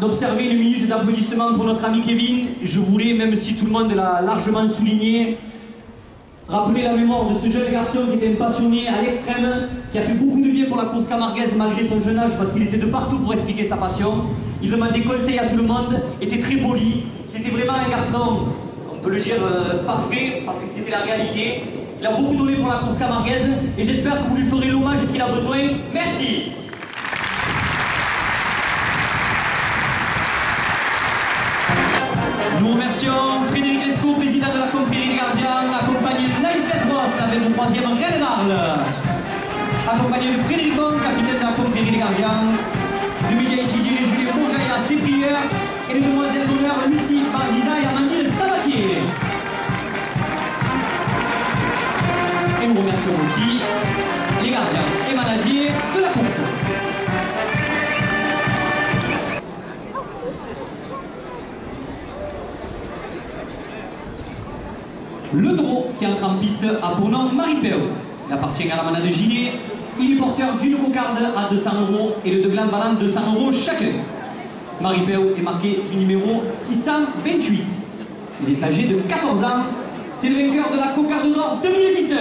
d'observer une minute d'applaudissement pour notre ami Kevin. Je voulais, même si tout le monde l'a largement souligné, rappeler la mémoire de ce jeune garçon qui était un passionné à l'extrême, qui a fait beaucoup de bien pour la course camarguaise malgré son jeune âge, parce qu'il était de partout pour expliquer sa passion. Il demandait conseil à tout le monde, était très poli. C'était vraiment un garçon, on peut le dire, parfait, parce que c'était la réalité. Il a beaucoup donné pour la course camarguaise, et j'espère que vous lui ferez l'hommage qu'il a besoin. Merci. Nous remercions Frédéric Lescaut, président de la confrérie des gardiens, accompagné de Naïs Letbos avec le 3e Reine d'Arles, accompagné de Frédéric Bon, capitaine de la confrérie des gardiens, de Miguel Etidier, les Julien Bourgeaïa, ses prières, et les demoiselles d'honneur Lucie Bardiza et Amandine Sabatier. Et nous remercions aussi les gardiens et managers de la course. Le taureau qui entre en piste a pour nom Maripeu. Il appartient à la manade de Gilet. Il est porteur d'une cocarde à 200 € et le de gland valant 200 € chacun. Maripeu est marqué du numéro 628. Il est âgé de 14 ans. C'est le vainqueur de la cocarde d'or 2019.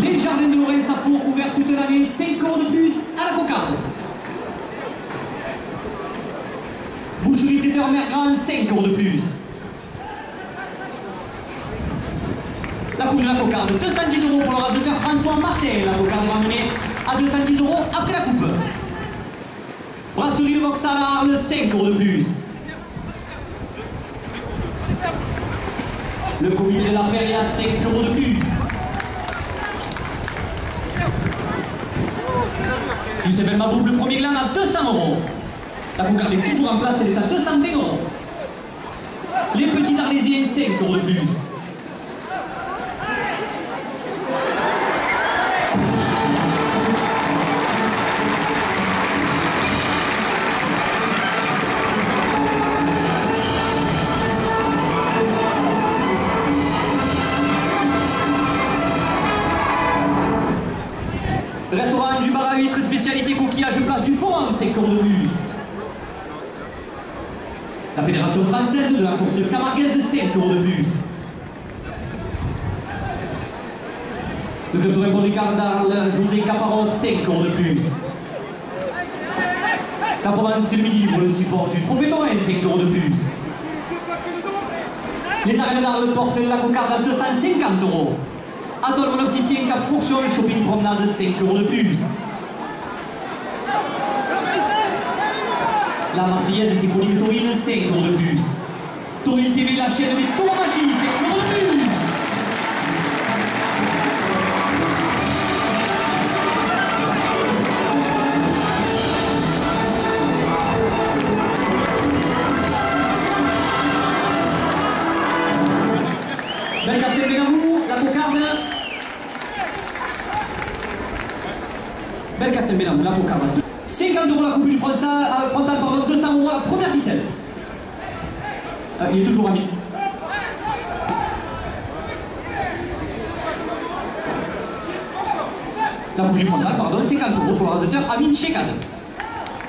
Les jardins de Lorraine Safour ouverts toute l'année, 5 € de plus à la cocarde. Boucherie traiteur Mergrand, 5 € de plus. La coupe de la cocarde, 210 € pour le raseteur François Martin. La cocarde est ramenée à 210 € après la coupe. Brasserie de Vauxhall à Arles, 5 € de plus. Le comité de la Ferie à 5 € de plus. Youssef El Maboub, le premier gland à 200 €. La cocarde est toujours en place, elle est à 220 €. Les petits Arlésiens, 5 € de plus. Restaurant du bar à huîtres, spécialité coquillage place du Forum, 5 € de plus. La Fédération française de la course camarguaise, 5 € de plus. Le club de Raymond Ricard d'Arles, José Caparros, 5 € de plus. La Provence le midi pour le support du Prophétorin, 5 € de plus. Les arènes d'Arles portent la cocarde à 250 €. Atoll mon opticien Cap Fourchon, shopping promenade, 5 € de plus. La Marseillaise, c'est pour Taurine, 5 € de plus. Taurine TV, la chaîne des Tauromachie, 5 € de plus. Belkacem Benamou, la cocarde. Belkacem Benamou, la cocarde. 50 € la coupe du frontal, pardon, 200 € la première ficelle. Il est toujours ami. La coupe du frontal, pardon, 50 € pour le raseteur Amin Chekad.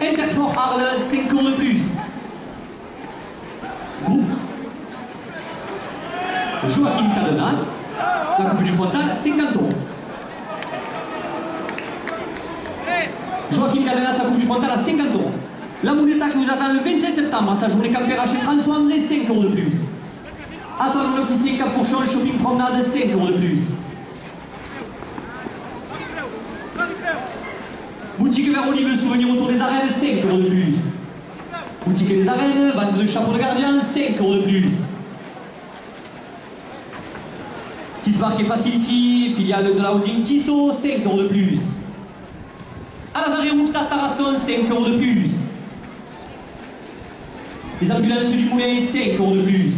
Intersport Arles, 5 € de plus. Groupe Joachim Cadenas, la coupe du frontal, 50 €. Joachim Cadenas, la coupe du frontal à 50 €. La Mouletta qui nous attend le 27 septembre à sa journée campéra chez François André, 5 € de plus. Attends mon opticien Cap Fourchon, shopping promenade, 5 € de plus. Boutique Vert Olive, souvenir autour des arènes, 5 € de plus. Boutique des arènes, vente de chapeau de gardien, 5 € de plus. Tispark et Facility, filiale de la holding Tissot, 5 € de plus. Alazari Rouxat Tarascon, 5 € de plus. Les ambulances du Moulin, 5 € de plus.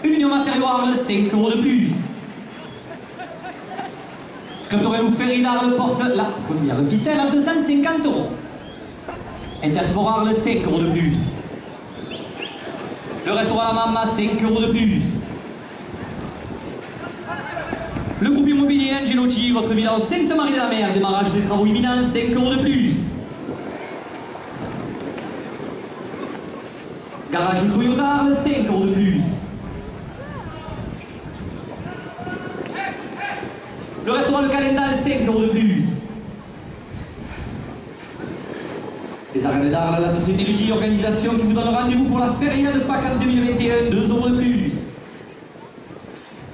Union Matériaux Arles, 5 € de plus. Club Torello Ferry d'Arles porte la première ficelle à 250 €. Intersport Arles, 5 € de plus. Le restaurant La Mama, 5 € de plus. Le groupe immobilier Angelotti, votre villa au Sainte-Marie-de-la-Mer, démarrage des travaux imminents, 5 € de plus. Garage Toyota Arles, 5 € de plus. Le restaurant Le Calendal, 5 € de plus. Les arènes d'Arles, la société Ludy, organisation qui vous donne rendez-vous pour la Feria de Pâques en 2021, 2 € de plus.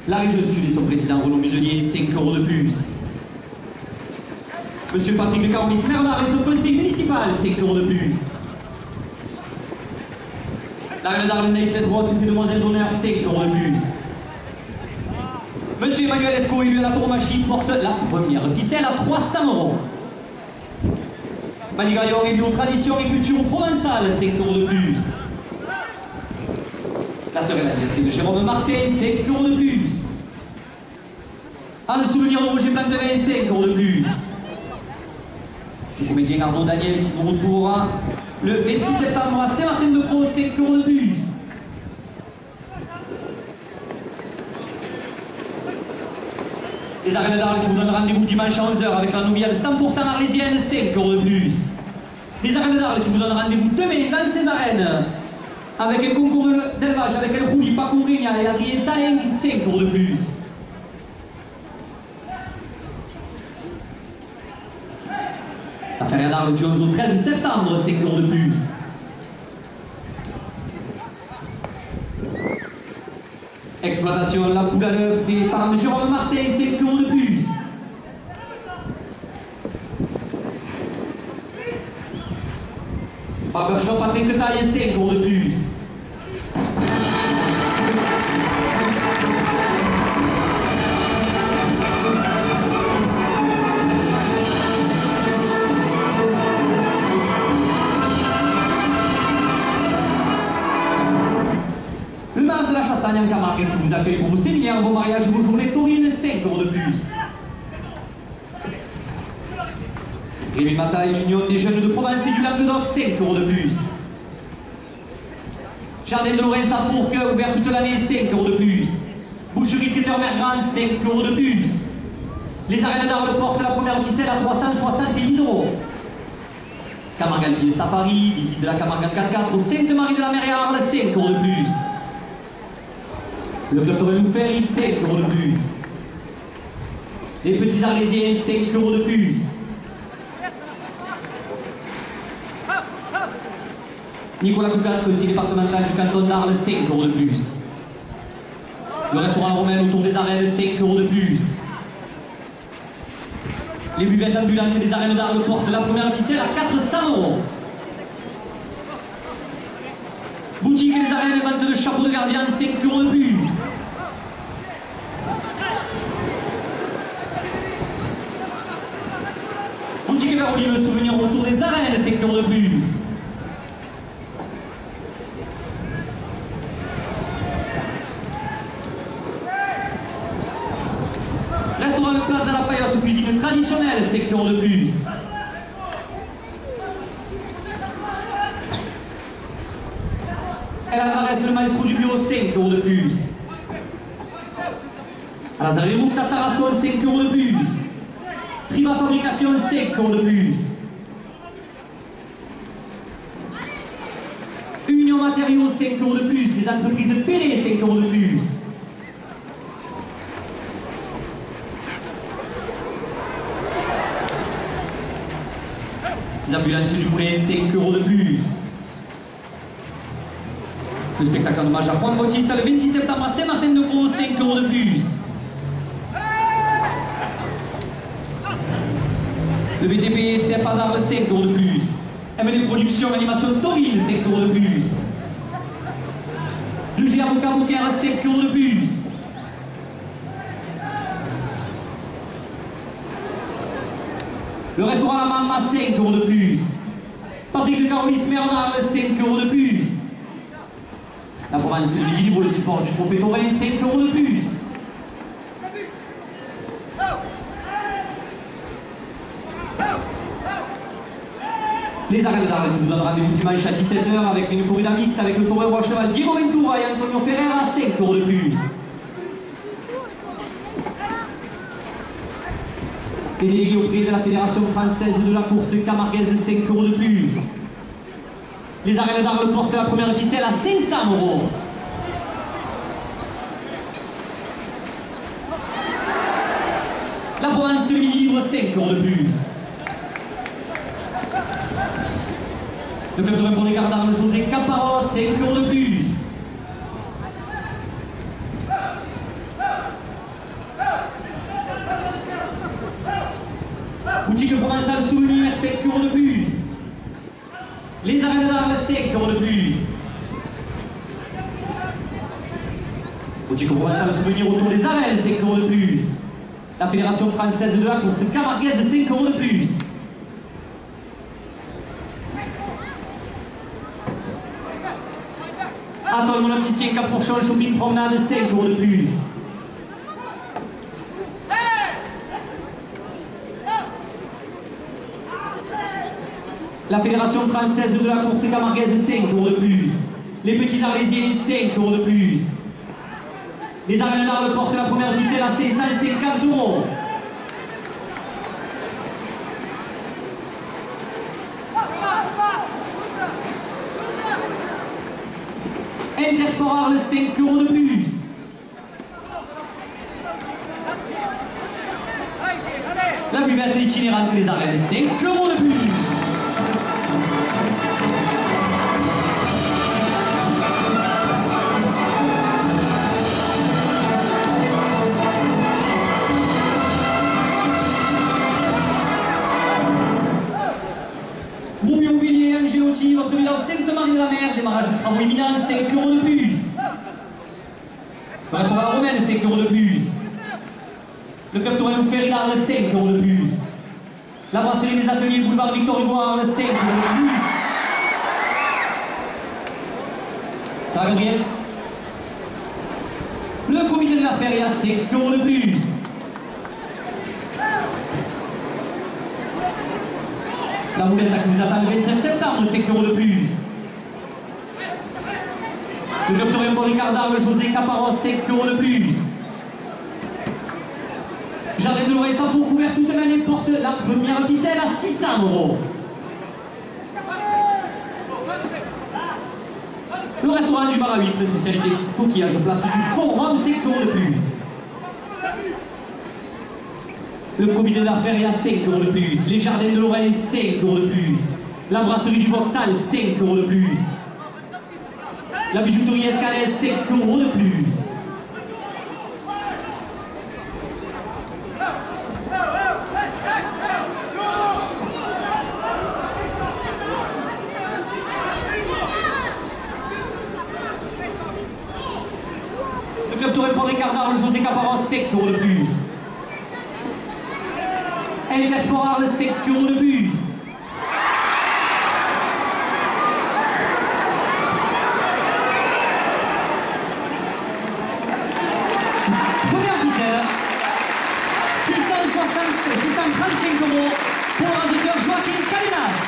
La région Sud et son président Renaud Muselier, 5 € de plus. Monsieur Patrick de Carolis Bernard et son conseil municipal, 5 € de plus. L'arène d'Arles, Naïs Ross et ses demoiselles d'honneur, 5 € de plus. Monsieur Emmanuel Esco, élu à la tauromachie, porte la première ficelle à 300 €. Manigaillon, élu aux traditions et culture provençales, 5 € de plus. La sœur et la nièce de Jérôme Martin, 5 € de plus. En souvenir de Roger Plantevin, 5 € de plus. Le comédien Arnaud Daniel qui vous retrouvera le 26 septembre à Saint-Martin-de-Croix, 5 € de plus. Les arènes d'Arles qui vous donnent rendez-vous dimanche à 11 h avec la nouvelle 100% arlésienne, 5 € de plus. Les arènes d'Arles qui vous donnent rendez-vous demain dans ces arènes avec un concours d'élevage avec El Rouli, Paco Vrigna et Adrien Salin, 5 € de plus. La Feria d'Arles du 11 au 13 septembre, 5 € de plus. Exploitation La Poule à l'œuf des parents de Jérôme Martin, 5 € de plus. Barbershop Patrick Taille, 5 € de plus. Le Mas de la Chassagne en Camargue qui vous accueille pour vos séminaires, vos mariages, vos journées taurines, 5 € de plus. Rémi Mataille, l'Union des jeunes de Provence et du Languedoc, 5 € de plus. Jardin de Lorraine à Fourques, ouvert toute l'année, 5 € de plus. Boucherie Traiteur Mergrand, 5 € de plus. Les arènes d'Arles portent la première ficelle à 370 €. Camargue Alpine Safari, visite de la Camargue 4x4 au Sainte-Marie-de-la-Mer et à Arles, 5 € de plus. Le club Torello Ferry, 5 € de plus. Les petits Arlésiens, 5 € de plus. Nicolas Coucas, conseiller départemental du canton d'Arles, 5 € de plus. Le restaurant romain autour des arènes, 5 € de plus. Les buvettes ambulantes des arènes d'Arles portent la première ficelle à 400 €. Boutique et les arènes, vente de chapeaux de gardien, 5 € de plus. Boutique et Veroli, le souvenir autour des arènes, 5 € de plus. Restaurant Le Place à la Paillotte, cuisine traditionnelle, 5 € de plus. El Alvarez, le maestro du bureau, 5 € de plus. À la Zarirux à Tarascon, 5 € de plus. Triba Fabrication, 5 € de plus. Union Matériaux, 5 € de plus. Les entreprises Pélé, 5 € de plus. Les ambulances du Moulin, 5 € de plus. Le spectacle en hommage à Juan Bautista le 26 septembre à Saint-Martin-de-Croix, 5 € de plus. Le BTP CFA d'Arles, 5 € de plus. MD Productions, animation taurine, 5 € de plus. Le G Avocat Bouquer, 5 € de plus. Le restaurant La Mama, 5 € de plus. Patrick de Carolis Bernard, 5 € de plus. La province du Midi Libre, le support du trophée Taurel, 5 € de plus. Les arènes d'Arles nous donnent rendez-vous dimanche à 17 h avec une corrida mixte avec le taureau à cheval Diego Ventura et Antonio Ferreira, 5 € de plus. Les délégués auprès de la Fédération française de la course camarguaise, 5 € de plus. Les arènes d'Arles portent la première ficelle à 500 €. La province du Midi Libre, 5 € de plus. Le club de Raymond des Gardarmes, José Caparros, 5 € de plus. Boutique provençale Souvenir, 5 € de plus. Les arènes d'Arles, 5 € de plus. Boutique provençale Souvenir autour des arènes, 5 € de plus. La Fédération française de la course camarguaise, 5 € de plus. Attends, mon opticien Cafourchon, shopping promenade, 5 € de plus. La Fédération française de la course camarguaise, 5 € de plus. Les petits arlésiens, 5 € de plus. Les arènes d'Arles portent la première ficelle à 550 €. Intersport Arles, 5 € de plus. La buvette itinérante les arènes, 5 € de plus. Bourbillon-Villiers, Angéotti, votre villa au Sainte-Marie-de-la-Mer, démarrage de travaux imminents, 5 € de plus. Le restaurant Romaine, 5 € de plus. Le club Taurel Ferry d'Arles, 5 € de plus. La brasserie des ateliers boulevard Victor Hugo Arles, 5 € de plus. Ça va, Gabriel? Le comité de la feria, 5 € de plus. La moulette qui nous attend le 27 septembre, 5 € de plus. Le club Taurel Ricard d'Arles, José Caparros, 5 € de plus. Jardin de l'Oreille Saint-Faux, couvert toute l'année, porte la première ficelle à 600 €. Le restaurant du Bar à 8, spécialité coquillage, place du Forum, 5 € de plus. Le comité de la feria, 5 € de plus. Les jardins de l'Oreille, 5 € de plus. La brasserie du Vauxhall, 5 € de plus. La bijouterie Escalès, 5 € de plus. Le club Taurel Ricard d'Arles, José Caparros, 5 € de plus. Intersport Arles, 5 € de plus. Première ficelle, 635 € pour le docteur Joaquin Calenas.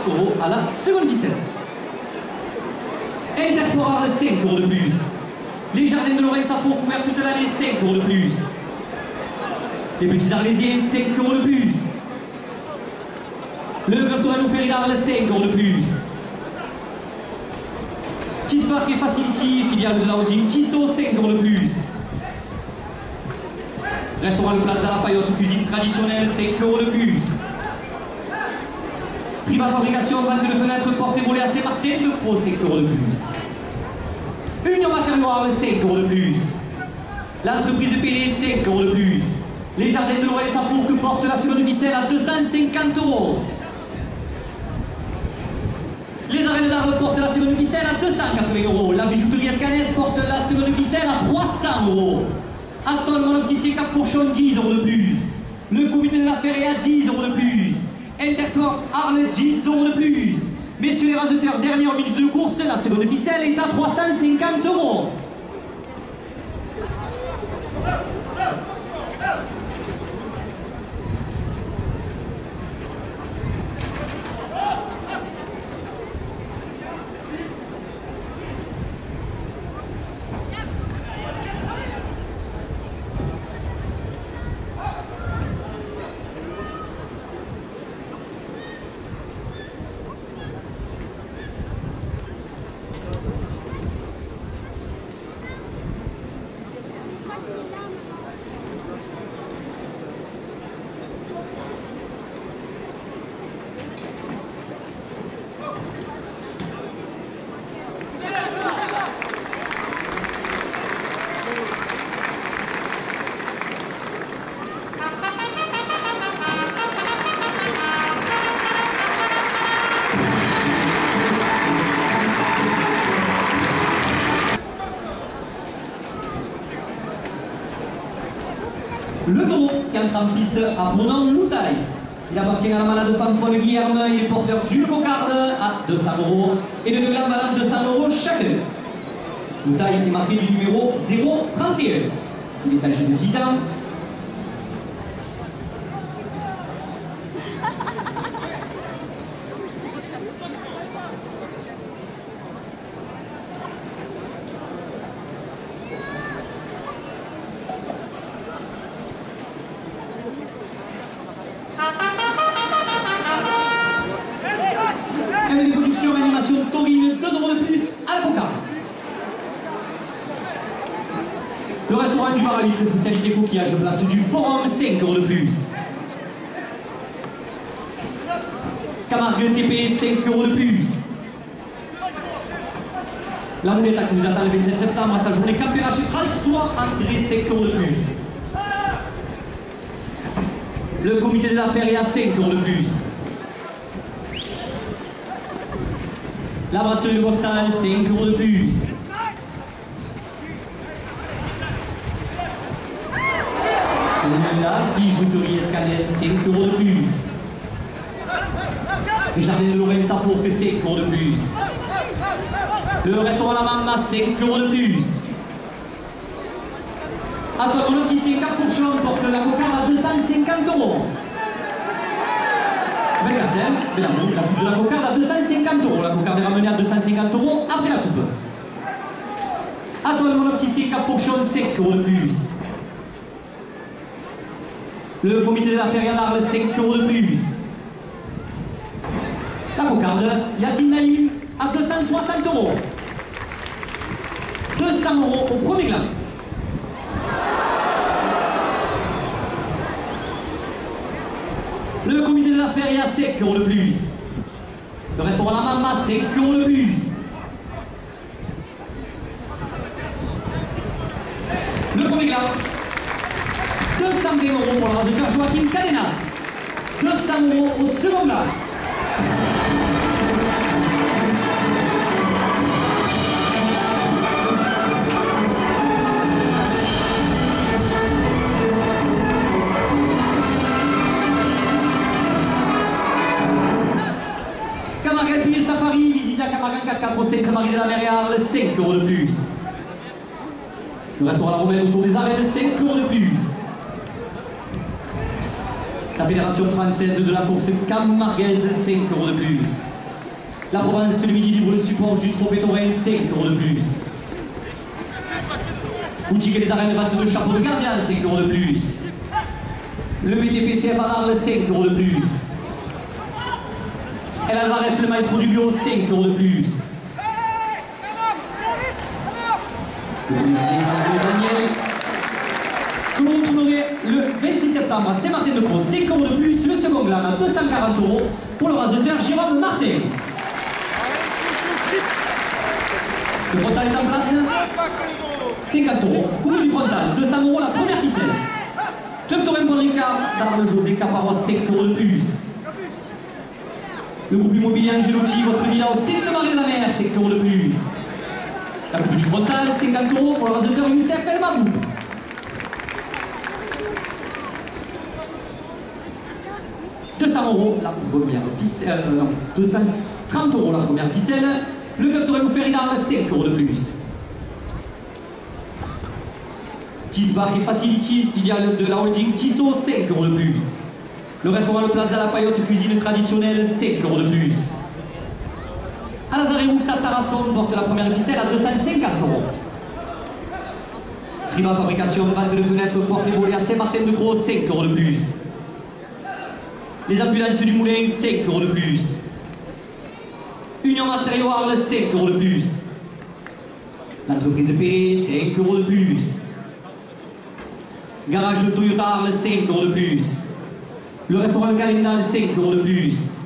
€ à la seconde ficelle. Intersport Arles, 5 € de plus. Les jardins de Lorraine Sapporo couverts toute l'année, 5 € de plus. Les petits arlésiens, 5 € de plus. Le club Taurel Ferry d'Arles, 5 € de plus. Tispark et Facility, filiale de la holding Tissot, 5 € de plus. Restaurant Le Plaza La Paillotte, cuisine traditionnelle, 5 € de plus. Toshiba Fabrication, vente de fenêtres, porte et volets à Saint-Martin de Pro, 5 € de plus. Union Matériaux, 5 € de plus. L'entreprise PD, 5 € de plus. Les jardins de Lorraine Safour que porte la seconde ficelle à 250 €. Les arènes d'Arles portent la seconde ficelle à 280 €. La bijouterie Escanès porte la seconde ficelle à 300 €. Antoine Monopticier Cap Pourchon, 10 € de plus. Le comité de la Ferrée à 10 € de plus. Intersport Arles, 10 € de plus. Messieurs les raseteurs, dernière minute de course, la seconde ficelle est à 350 €. Le taureau qui entre en piste à Bournon Loutaille. Il appartient à la malade Fanfone Guillerme, il est porteur d'une cocarde à 200 € et de deux glandes à 200 € chacun. Loutaille est marqué du numéro 031. Il est âgé de 10 ans. Des productions animation taurine, 2 € de plus à la cocarde. Le restaurant du bar à vitre, spécialité coquillage, place du forum, 5 € de plus. Camargue TP, 5 € de plus. La Mouletta qui nous attend le 27 septembre à sa journée Campera chez François André, 5 € de plus. Le comité de la Ferrée à 5 € de plus. La brasserie de Vauxhall, 5 € de plus. La bijouterie Escanès, 5 € de plus. Les jardins de Lorraine Safour, 5 € de plus. Le restaurant La Mama, 5 € de plus. Antoine Monopticier Cap Pourchon porte la cocarde à 250 €. Avec la scène, la coupe de la cocarde à 250 €. La cocarde est ramenée à 250 € après la coupe. Antoine Monopticier Cap Pourchon, 5 € de plus. Le comité de la Ferrière d'Arles, 5 € de plus. La cocarde, Yacine Naïm à 260 €. 200 € au premier gland. Le comité de la Ferrière, 5 € de plus. Le restaurant La Mama, 5 € de plus. Le premier gland, 220 € pour le raseteur Joachim Cadenas. 200 € au second gland. Camargue Pille Safari, visite à Camargue 445 Marie de la Mer et Arles, 5 € de plus. Le restaurant La Romaine autour des arènes, 5 € de plus. La Fédération française de la course camarguaise, 5 € de plus. La Provence le Midi libre le support du trophée taurin, 5 € de plus. Boutique et les arènes vente de chapeau de gardien, 5 € de plus. Le BTPCF à Arles, 5 € de plus. El Alvarez, le maestro du bio, 5 € de plus. Daniel, que vous retrouverez le 26 septembre à Saint-Martin-de-Croix, 5 € de plus. Le second glam à 240 €. pour le raseteur Jérôme Martin. Le frontal est en place. 50 euros. Coupe du frontal. 200 euros la première ficelle. Club Torrent Paul Ricard d'Arles José Caparros, 5 euros de plus. Le groupe immobilier Angelotti, votre villa au Sainte-Marie de la Mer, 5 euros de plus. La coupe du frontal, 50 euros pour le raseteur Youssef El Mabou. €200 la première ficelle, 230 € la première ficelle. Le club Torrent Ferry d'Arles, 5 euros de plus. Tisbar et Facilities, filiale de la holding Tissot, 5 euros de plus. Le restaurant Le Plaza La Paillote, cuisine traditionnelle, 5 euros de plus. Alazare Ruxa Tarascon porte la première ficelle à 250 €. Prima Fabrication, vente de fenêtres, porte et volets à Saint-Martin-de-Gros, 5 euros de plus. Les ambulances du Moulin, 5 euros de plus. Union Matériaux Arles, 5 euros de plus. L'entreprise Perret, 5 euros de plus. Garage de Toyota Arles, 5 euros de plus. Le restaurant Calendal, 5 euros de plus.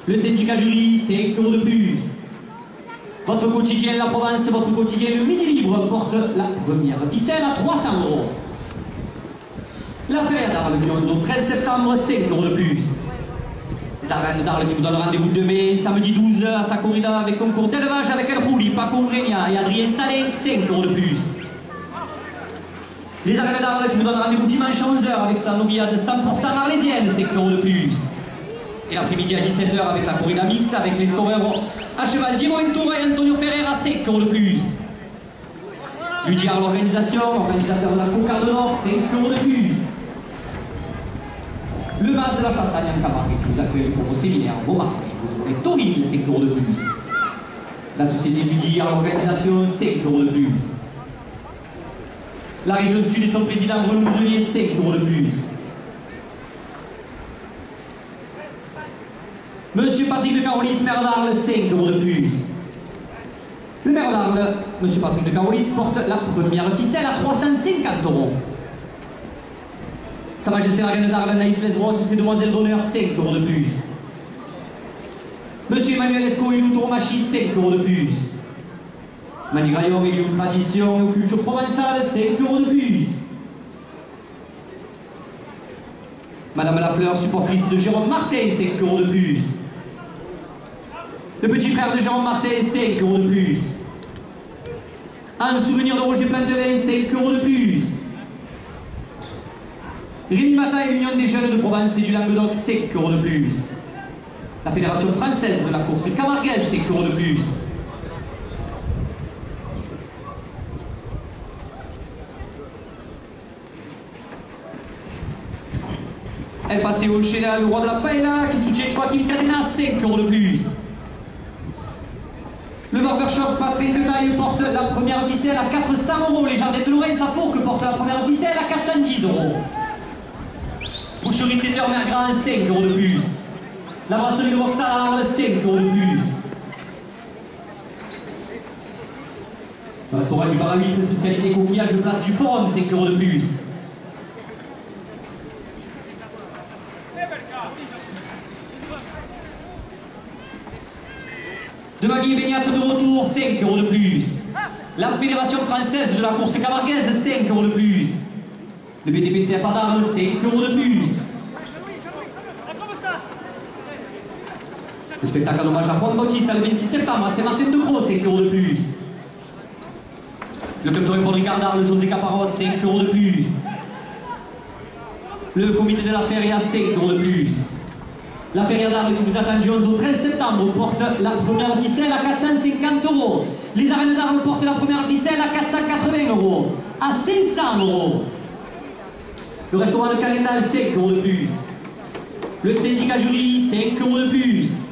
Le syndicat du riz, 5 euros de plus. Votre quotidien La Provence, votre quotidien Le Midi Libre porte la première ficelle à 300 €. La fête d'Arles du 11 au 13 septembre, 5 euros de plus. Les arènes d'Arles qui vous donnent rendez-vous demain, samedi 12 à sa corrida avec concours d'élevage avec El Rouli, Paco Urenia et Adrien Salin, 5 euros de plus. Les arènes d'Arles qui vous donnent rendez-vous dimanche à 11 h avec sa novillade 100% arlésienne, 5 euros de plus. Et l'après-midi à 17 h avec la corrida mixte avec les toreros à cheval Diego Ventura et Antonio Ferreira, 5 euros de plus. Ludiar l'organisation, organisateur de la Cocarde Nord, 5 euros de plus. Le Mas de la Chassagne en Camargue qui vous accueille pour vos séminaires, vos mariages, vos journées taurines, 5 euros de plus. La société Ludiar l'organisation, 5 euros de plus. La région sud et son président Renaud Muselier, 5 euros de plus. Monsieur Patrick de Carolis, maire d'Arles, 5 euros de plus. Le maire d'Arles, Monsieur Patrick de Carolis, porte la première ficelle à 350 €. Sa Majesté la Reine d'Arles, Naïs Lesbros et ses demoiselles d'honneur, 5 euros de plus. Monsieur Emmanuel Esco et Tourmachi, 5 euros de plus. Madi Graillon et Liu Tradition et Culture Provençale, 5 euros de plus. Madame Lafleur, supportrice de Jérôme Martin, 5 euros de plus. Le petit frère de Jérôme Martin, 5 euros de plus. Un souvenir de Roger Plantelin, 5 euros de plus. Rémi Mata et l'Union des Jeunes de Provence et du Languedoc, 5 euros de plus. La Fédération Française de la Course Camarguaise, 5 euros de plus. El Paseo Chénal, le roi de la paella, qui soutient Joaquim Cadena, 5 euros de plus. Le barbershop Patrick de Taille porte la première ficelle à 400 €. Les jardins de Lorraine Safourque porte la première ficelle à 410 €. Boucherie traiteur Mergrand, 5 euros de plus. La brasserie de Vauxhall à Arles, 5 euros de plus. Le restaurant du Bar à Huîtres, spécialité coquillage, place du Forum, 5 euros de plus. De Magui et Baignat de retour, 5 euros de plus. La Fédération Française de la Course Camarguaise, 5 euros de plus. Le BTPCF à Darles, 5 euros de plus. Le spectacle d'hommage à Juan Bautista le 26 septembre à Saint-Martin-de-Gros, 5 euros de plus. Le club Torrent Paul Ricard d'Arles, José Caparros, 5 euros de plus. Le comité de la Feria, 5 euros de plus. La Feria d'Arles qui vous attend du 11 au 13 septembre porte la première ficelle à 450 €. Les arènes d'Arles portent la première ficelle à 480 €. À 500 €. Le restaurant de Calendal, 5 euros de plus. Le syndicat du riz, 5 euros de plus.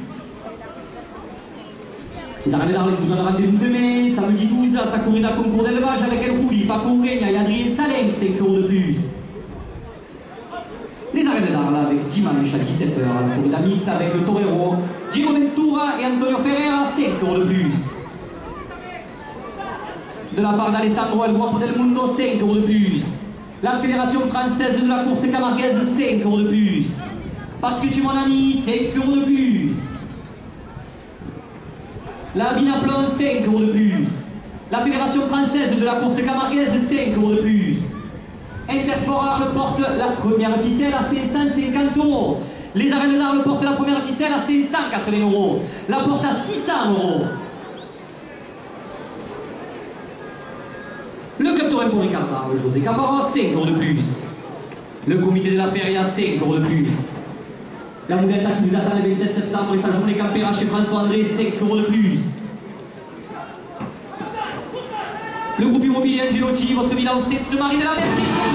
Les arènes d'Arles qui vous donnent rendez-vous demain, samedi 12 à sa corrida concours d'élevage avec El Rouli, Paco Urenia et Adrien Salin, 5 euros de plus. Les arènes d'Arles avec dimanche à 17 h, la corrida mixte avec le torero Diego Ventura et Antonio Ferreira, 5 euros de plus. De la part d'Alessandro El Guapo del Mundo, 5 euros de plus. La Fédération Française de la Course Camarguaise, 5 euros de plus. Parce que tu es mon ami, 5 euros de plus. La Binaplon, 5 euros de plus. La Fédération française de la course camarguaise, 5 euros de plus. Intersport Arles porte la première ficelle à 550 euros. Les arènes d'Arles portent la première ficelle à 580 euros. La porte à 600 euros. Le club Taurin pour Ricard d'Arles, José Caparros, 5 euros de plus. Le comité de la Feria, 5 euros de plus. La Moudetta qui vous attend le 27 septembre et sa journée campéra chez François André, 5 euros de plus. Le groupe immobilier Angelotti, votre villa au Sainte-Marie de la Mer, 5 euros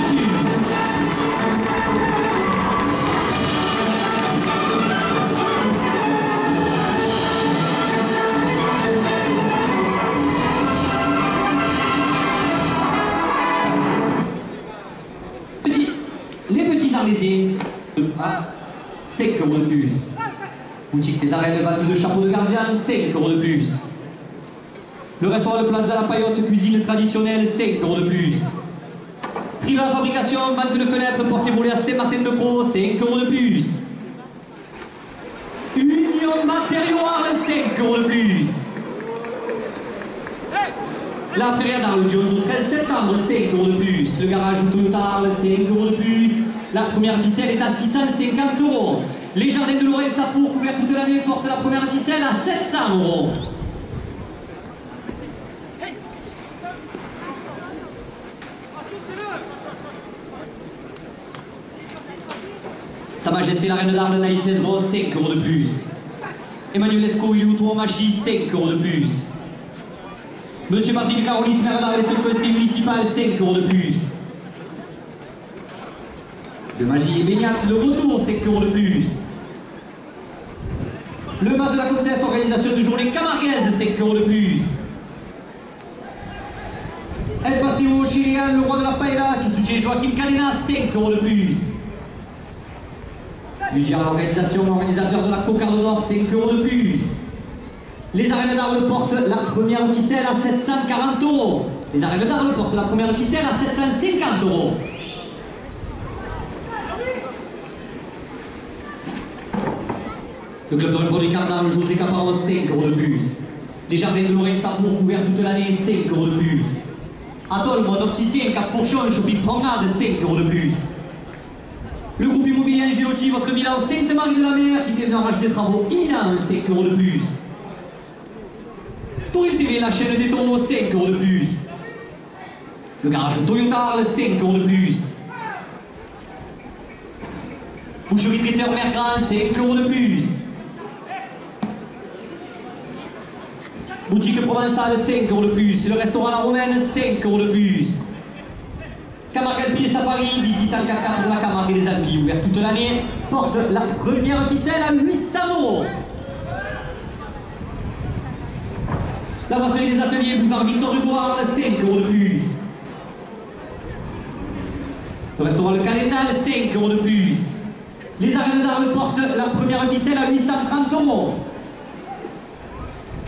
de plus. Les petits Arlésiens, 5 euros de plus. Boutique des arènes, vente de chapeaux de gardien, 5 euros de plus. Le restaurant de Plaza La Paillotte, cuisine traditionnelle, 5 euros de plus. Prix de la fabrication, vente de fenêtres, porte et volets à Saint-Martin-de-Croix, 5 euros de plus. Union Matériaux Arles, 5 euros de plus. La Feria d'Arles du 11 au 13 septembre, 5 euros de plus. Le garage Toyota Arles, 5 euros de plus. La première ficelle est à 650 euros. Les jardins de Lorraine Sapour, couverts toute l'année, portent la première ficelle à 700 euros. Sa Majesté la Reine d'Arles, Naïs Lesbos, 5 euros de plus. Emmanuel Esco, Iluto Machi, 5 euros de plus. Monsieur Patrick Carolis, maire d'Arles, le conseil municipal, 5 euros de plus. De Magie et Baignat, de retour, 5 euros de plus. Le Mas de la Comtesse, organisation de journée camarguaise, 5 euros de plus. El Paseo Chirian, le roi de la paella, qui soutient Joachim Cadena, 5 euros de plus. Lui dire à l'organisation, organisateur de la Cocarde d'Or, 5 euros de plus. Les arènes d'Arles portent la première ficelle à 740 euros. Les arènes d'Arles portent la première ficelle à 750 euros. Le club Taurin pour Ricard d'Arles, José Caparros, 5 euros de plus. Les jardins de Lorraine Sapour, couverts toute l'année, 5 euros de plus. Atoll, mon opticien, Cap Fourchon, shopping promenade, 5 euros de plus. Le groupe immobilier Angelotti, votre villa au Sainte-Marie de la Mer, qui fait un orage des travaux imminents, 5 euros de plus. Tauril TV, la chaîne des taureaux, 5 euros de plus. Le garage Toyota Arles, 5 euros de plus. Boucherie traiteur Mergrand, 5 euros de plus. Boutique provençale, 5 euros de plus. Le restaurant La Romaine, 5 euros de plus. Camargue Alpi et Safari, visite en caca pour la Camargue et les Alpes, ouvert toute l'année, porte la première ficelle à 800 euros. La brasserie des ateliers, boulevard Victor Hugo, 5 euros de plus. Le restaurant Le Calendal, 5 euros de plus. Les arènes d'Arles portent la première ficelle à 830 euros.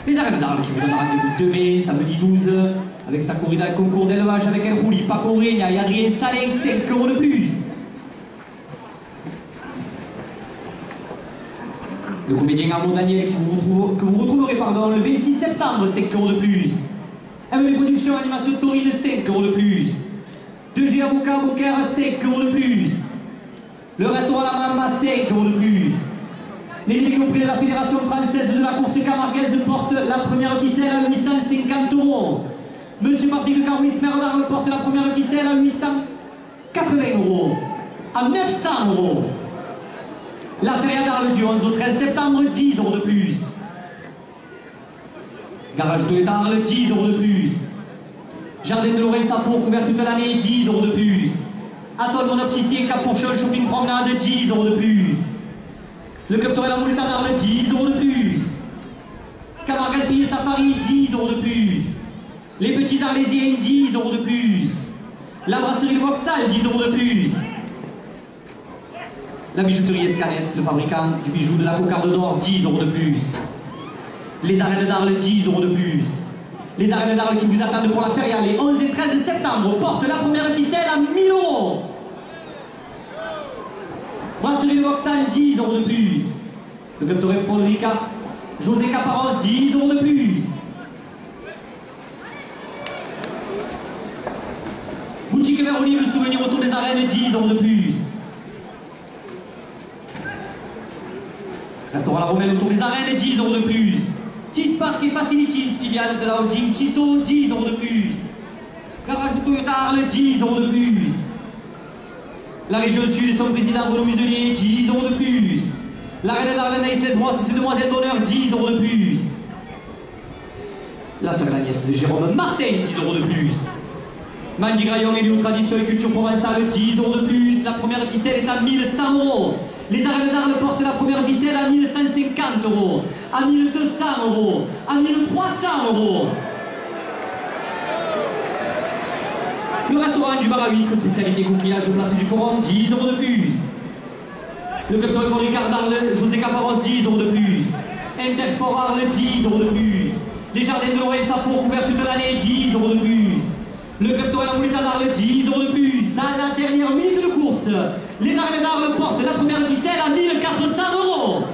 Les arènes d'Arles qui vous donnent rendez-vous demain, samedi 12, avec sa corrida de concours d'élevage avec El Rouli, Paco Regna et Adrien Salin, 5 euros de plus. Le comédien Arnaud Daniel que vous retrouverez le 26 septembre, 5 euros de plus. MV Productions, animation taurine, 5 euros de plus. 2G Avocat, Beaucaire, 5 euros de plus. Le restaurant La Mamba, 5 euros de plus. Les délégués auprès de la Fédération française de la course camarguaise portent la première ficelle à 850 euros. Monsieur Patrick Carouis, maire d'Arles, porte la première ficelle à 880 euros. À 900 euros. La Feria d'Arles du 11 au 13 septembre, 10 euros de plus. Garage Toyota Arles, 10 euros de plus. Jardin de Lorraine Sapour, couvert toute l'année, 10 euros de plus. Atoll mon opticien, Cap Fourchon, shopping promenade, 10 euros de plus. Le club Taurin La Mouletta d'Arles, 10 euros de plus. Camargue Alpi et Safari, 10 euros de plus. Les petits Arlésiens, 10 euros de plus. La brasserie de Vauxhall, 10 euros de plus. La bijouterie Escanès, le fabricant du bijou de la Cocarde d'Or, 10 euros de plus. Les arènes d'Arles, 10 euros de plus. Les arènes d'Arles qui vous attendent pour la feria les 11 et 13 septembre portent la première ficelle à 1000 euros. Bracelet de Vauxhall, 10 € de plus. Le club Torre Paul Ricard, José Caparros, 10 € de plus. Boutique Vert-Olive, le souvenir autour des arènes, 10 € de plus. Restaurant La Romaine autour des arènes, 10 € de plus. Tis Park et Facilities, filiale de la holding Tissot, 10 € de plus. Garage Toyota Arles, 10 € de plus. La région sud, son président Renaud Muselier, 10 € de plus. La reine d'Arles, Naïs Ross et ses demoiselles d'honneur, 10 € de plus. La sœur et la nièce de Jérôme Martin, 10 € de plus. Mandy Graillon et Léo Tradition et Culture Provençale, 10 € de plus. La première ficelle est à 1100 €. Les arènes d'Arles portent la première ficelle à 1150 €, à 1200 €, à 1300 €. Le restaurant du bar à huîtres, spécialité coquillage, place du Forum, 10 € de plus. Le club Torre Paul Ricard d'Arles, José Caparros, 10 € de plus. Intersport Arles, 10 € de plus. Les jardins de l'Ouest Sapo couverts toute l'année, 10 € de plus. Le club Torre Napolitain d'Arles, 10 € de plus. À la dernière minute de course, les arènes d'Arles portent la première ficelle à 1400 €.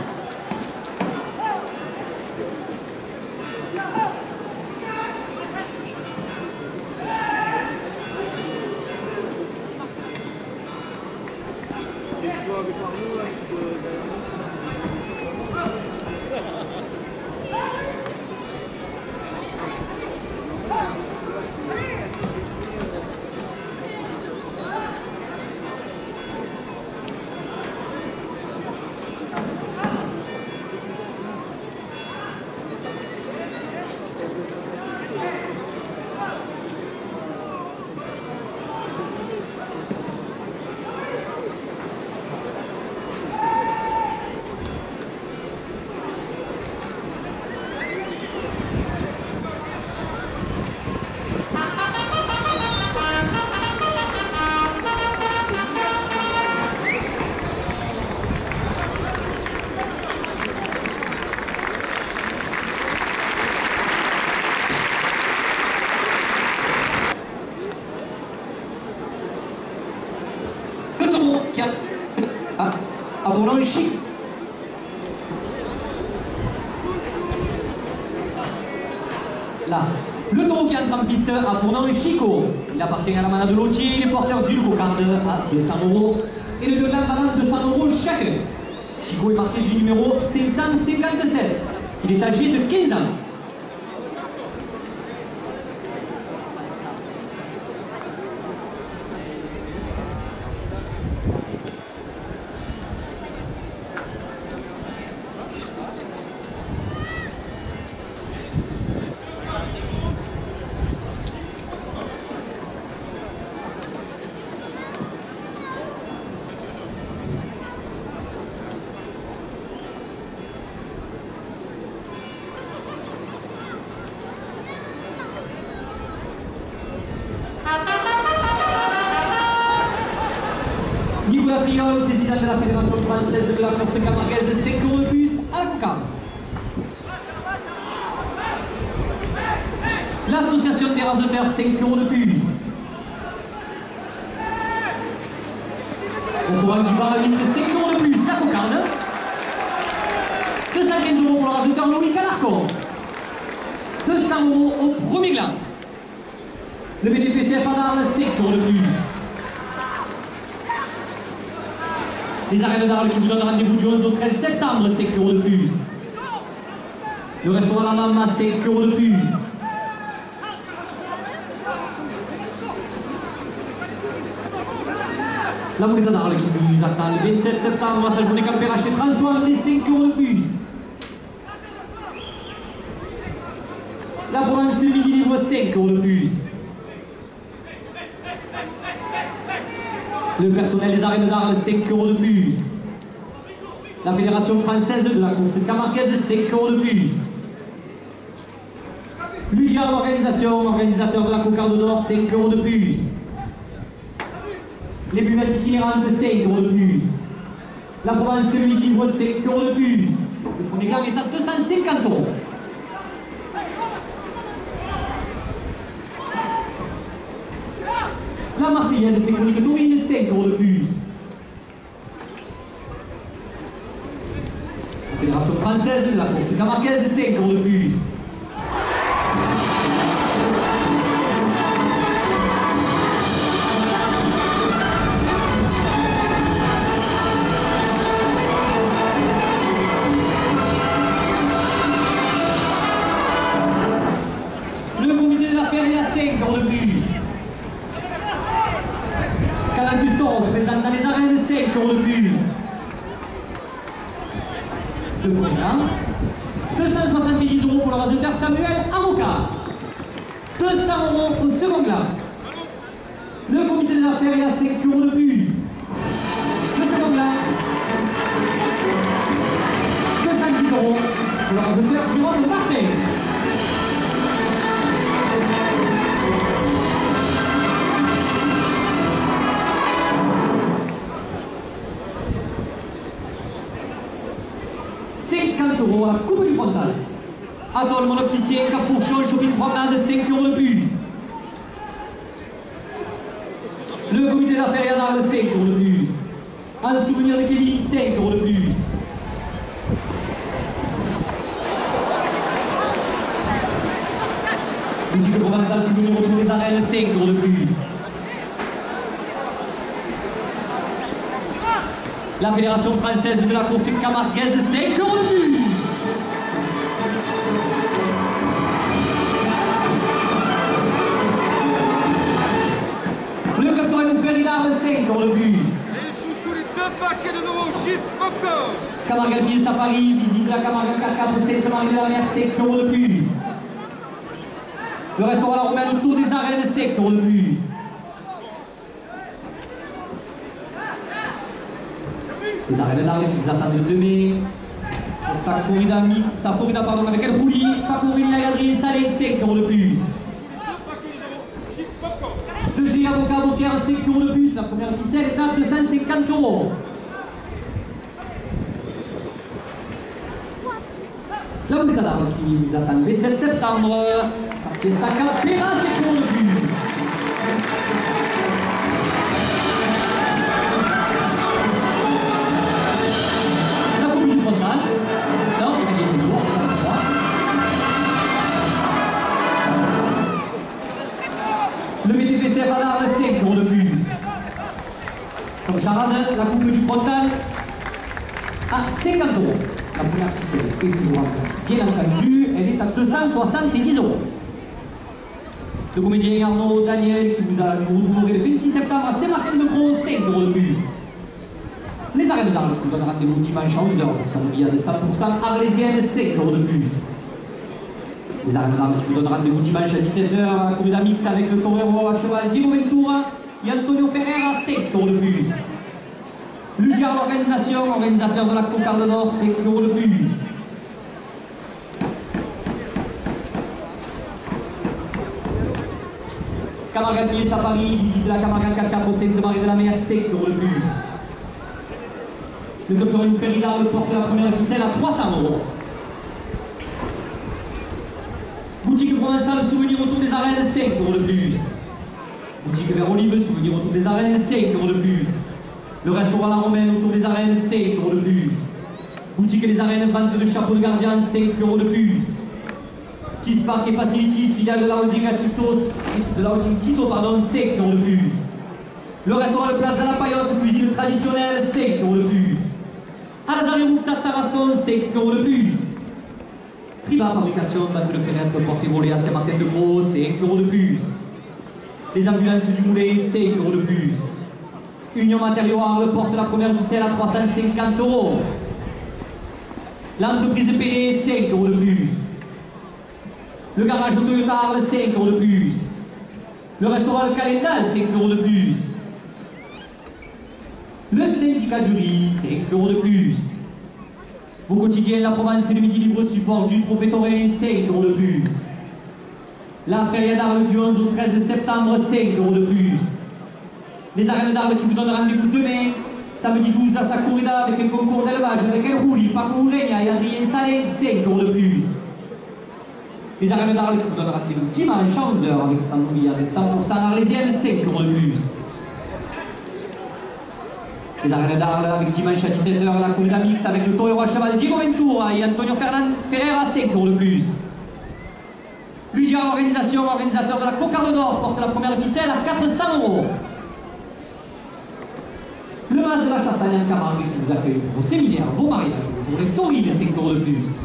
Apollo Chic. Là, le taureau qui entre en piste à Fournon Chico. Il appartient à la manade de Lotier, il est porteur d'une cocarde à 200 € et le de la manade 200 € chacun. Chico est marqué du numéro 557. Il est âgé de 15 ans. Nicolas Friol, président de la Fédération française de la course camarguaise, 5 € de plus à la cocarde. L'association des races de terre, 5 € de plus. Restaurant du bar à huîtres, 5 € de plus, la cocarde. 215 € pour la race de terre Louis Calarcon. 200 € au premier gland. Le BDPCF à d'Arles, 5 € de plus. Les arènes d'Arles qui vous donnent rendez-vous du 11 au 13 septembre, 5 € de plus. Le restaurant La Mama, 5 € de plus. La Moulette d'Arles qui nous attend le 27 septembre à sa journée campéra chez François, les 5 € de plus. La Provence Midi Livre, 5 € de plus. Le personnel des arènes d'Arles, 5 € de plus. La Fédération française de la course camarguaise, 5 € de plus. Lugia, l'organisation, organisateur de la cocarde d'or, 5 € de plus. Les buvettes itinérantes, 5 € de plus. La Provence Midi Livre, 5 € de plus. Le premier gars est à 250 €. La Marseillaise, c'est chronique d'origine, 5 € de plus. française de la course camarguaise, 5 € de plus. Le comité de la feria, 5 € de plus. Canal Buston se présente dans les arènes, 5 € de plus. De Bourgogne. 270 € pour le raseteur Samuel Avocat. 200 € au second glas. Le comité de la feria, 5 € de plus. Le second glas. 210 € pour le raseteur Jérôme Martin. €, la coupe du frontal. Adol, mon opticien, Cap Fourchon, shopping promenade, 5 € de plus. Le comité d'affaires Yadar, 5 € de plus. Un souvenir de Kevin, 5 € de plus. Boutique provençale, souvenir autour des arènes, 5 € de plus. La Fédération française de la course camarguaise, 5 € de plus. Le capitaine Ferdinand, 5 € de plus. Les chouchous, les 2 paquets de euros, chips, popcorn. Camargue Ville Safari, visite de la Camargue 4 Sainte-Marie de la Mer, 5 € de plus. Le restaurant La Romaine autour des arènes, 5 € de plus. Les arènes d'armes qu'ils attendent demain. Sa corrida pardon, avec El Rouli, Pacorini à Gadri, Salé, 5 € de plus. 2 G avocat Bocaire, 5 € de plus. La première ficelle est à 250 €. La boulette d'armes qui nous attend le 27 septembre. Ça fait sa Campera, 5 € de plus. Le BTPCF à l'arme, 5 € de plus. Comme charade, la coupe du frontal à 50 €. La première ficelle est toujours en place. Bien entendu, elle est à 270 €. Le comédien Arnaud Daniel qui vous retrouverez le 26 septembre à Saint-Martin-de-Gros, 5 € de plus. Les arènes d'Arles qui vous donnent rendez-vous dimanche à 11 h pour sa novia de 100% arlésienne, 5 € de plus. Les arènes d'Arles qui vous donnent rendez-vous dimanche à 17 h à la corrida mixte avec le Torero à cheval Diego Ventura et Antonio Ferrer à 5 € de plus. Lugia l'organisation, organisateur de la Cocarde d'Or, 5 € de plus. Camargue Nice à Paris, visite de la Camargue 4 Sainte-Marie de la Mer, 5 € de plus. Le docteur Ferrida le porte la première ficelle à 300 €. Boutique provençale, souvenir autour des arènes, 5 € de plus. Boutique Vert Olive, souvenir autour des arènes, 5 € de plus. Le restaurant La Romaine autour des arènes, 5 € de plus. Boutique Les Arènes, vente de chapeaux de gardien, 5 € de plus. Tis Park et Facilities, filiale de la holding Tissot, 5 € de plus. Le restaurant Le Plaza La Paillote, cuisine traditionnelle, 5 € de plus. Alazar et Rouxat Tarascon, 5 € de plus. Triba Fabrication, vente de fenêtres, porte et volets à Saint-Martin-de-Gros, 5 € de plus. Les ambulances du Moulet, 5 € de plus. Union Matériaux Arles porte la première ficelle à 350 €. L'entreprise de PD, 5 € de plus. Le garage de Toyota Arles, 5 € de plus. Le restaurant Le Calendal, 5 € de plus. Le syndicat du riz, 5 € de plus. Vos quotidiens, la Provence et le Midi Libre support du Prophétoré, 5 € de plus. La feria d'Arles du 11 au 13 septembre, 5 € de plus. Les arènes d'Arles qui vous donnent rendez-vous demain, samedi 12 à sa corrida avec un concours d'élevage avec El Rouli, Paco Ureña et Adrien Salé, 5 € de plus. Les arènes d'Arles qui vous donnent rendez-vous dimanche à 11 h avec Sandouille avec 100% arlésienne, 5 € de plus. Les arènes d'Arles avec dimanche à 17h la corrida mixte avec le taureau à cheval Diego Ventura et Antonio Ferreira 5 € de plus. Ludia, organisateur de la Cocarde d'Or, porte la première ficelle à 400 €. Le mas de la chasse à Yann Camargue qui vous accueille pour vos séminaires, vos mariages, vos journées taurines, 5 € de plus.